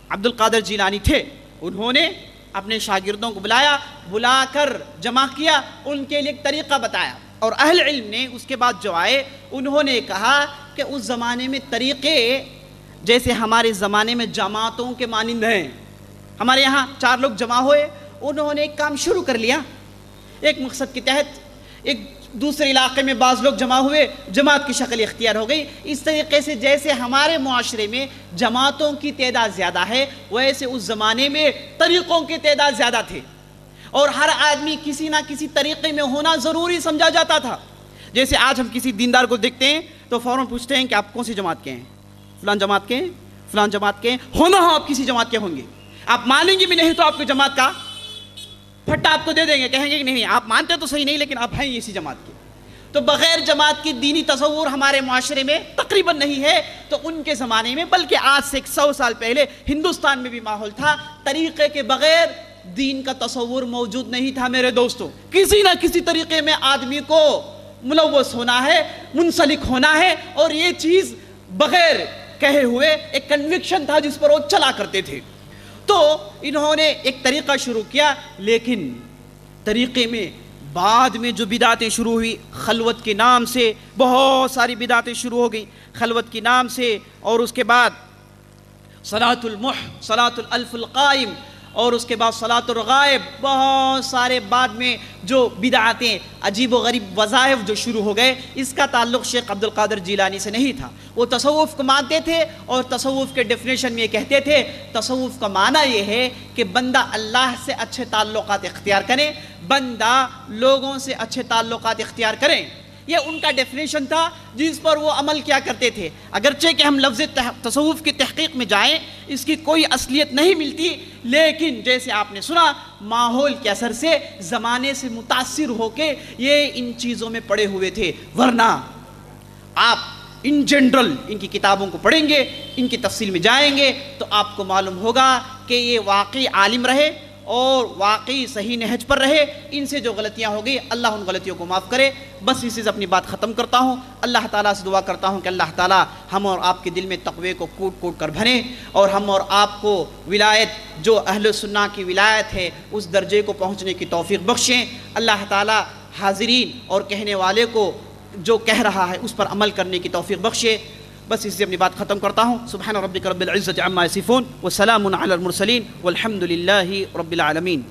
عبد القادر جیلانی تھے، انہوں نے اپنے شاگردوں کو بلا کر جمع کیا، ان کے لیے ایک طریقہ بتایا، اور اہل علم نے اس کے بعد جو آئے انہوں نے کہا کہ اس زمانے میں طریقے جیسے ہمارے زمانے میں جماعتوں کے مانند ہیں۔ ہمارے یہاں 4 لوگ جمع ہوئے، انہوں نے ایک کام شروع کر لیا، ایک مقصد کے تحت ایک دوسرے علاقے میں بعض لوگ جمع ہوئے، جماعت کی شکل اختیار ہو گئی۔ اس طریقے سے جیسے ہمارے معاشرے میں جماعتوں کی تعداد زیادہ ہے، ویسے اس زمانے میں طریقوں کی تعداد زیادہ تھے، اور ہر آدمی کسی نہ کسی طریقے میں ہونا ضروری سمجھا جاتا تھا۔ جیسے آج ہم کسی دیندار کو دیکھتے ہیں تو فوراً پوچھتے ہیں کہ آپ کون سی جماعت کے ہیں؟ فلان جماعت کے ہیں، فلان جماعت کے ہیں، ہونا ہو آپ کسی جماعت کے ہوں گے، آپ مانیں گے بھی نہیں تو آپ کی جماعت کا پھٹا آپ کو دے دیں گے، کہیں گے کہ نہیں آپ مانتے تو صحیح نہیں لیکن آپ ہیں اسی جماعت کے۔ تو بغیر جماعت کی دینی تصور ہمارے معاشرے میں تقریباً نہیں ہے، تو ان کے زمانے میں بلکہ آج سے 100 سال پہلے ہندوستان میں بھی ماحول تھا، طریقے کے بغیر دین کا تصور موجود نہیں تھا میرے دوستوں۔ کسی نہ کسی طریقے میں آدمی کو ملوث ہونا ہے، منسلک ہونا ہے، اور یہ چیز بغیر کہے ہوئے ایک کنوکشن تھا جس پر وہ چلا کرتے تھے۔ تو انہوں نے ایک طریقہ شروع کیا، لیکن طریقے میں بعد میں جو بدعتیں شروع ہوئی، خلوت کے نام سے بہت ساری بدعتیں شروع ہو گئی، خلوت کے نام سے، اور اس کے بعد صلاۃ الالف القائم، اور اس کے بعد صلاۃ الرغائب، بہت سارے بعد میں جو بدعتیں عجیب و غریب وظائف جو شروع ہو گئے، اس کا تعلق شیخ عبد القادر جیلانی سے نہیں تھا۔ وہ تصوف کو مانتے تھے، اور تصوف کے ڈیفینیشن میں یہ کہتے تھے تصوف کا معنی یہ ہے کہ بندہ اللہ سے اچھے تعلقات اختیار کرے، بندہ لوگوں سے اچھے تعلقات اختیار کریں۔ یہ ان کا ڈیفینیشن تھا جس پر وہ عمل کیا کرتے تھے۔ اگرچہ کہ ہم لفظ تصوف کی تحقیق میں جائیں اس کی کوئی اصلیت نہیں ملتی، لیکن جیسے آپ نے سنا ماحول کے اثر سے، زمانے سے متاثر ہو کے یہ ان چیزوں میں پڑے ہوئے تھے، ورنہ آپ ان جنرل ان کی کتابوں کو پڑھیں گے، ان کی تفصیل میں جائیں گے تو آپ کو معلوم ہوگا کہ یہ واقعی عالم رہے اور واقعی صحیح نہج پر رہے۔ ان سے جو غلطیاں ہو گئی اللہ ان غلطیوں کو معاف کرے۔ بس اسی سے اپنی بات ختم کرتا ہوں۔ اللہ تعالیٰ سے دعا کرتا ہوں کہ اللہ تعالیٰ ہم اور آپ کے دل میں تقوی کو کوٹ کوٹ کر بھریں، اور ہم اور آپ کو ولایت جو اہل سنہ کی ولایت ہے اس درجے کو پہنچنے کی توفیق بخشیں۔ اللہ تعالیٰ حاضرین اور کہنے والے کو جو کہہ رہا ہے اس پر عمل کرنے کی توفیق بخشے۔ بس اس سے اپنی بات ختم کرتا ہوں۔ سبحان ربک رب العزت عما یصفون وسلام علی المرسلین والحمد للہ رب العالمین۔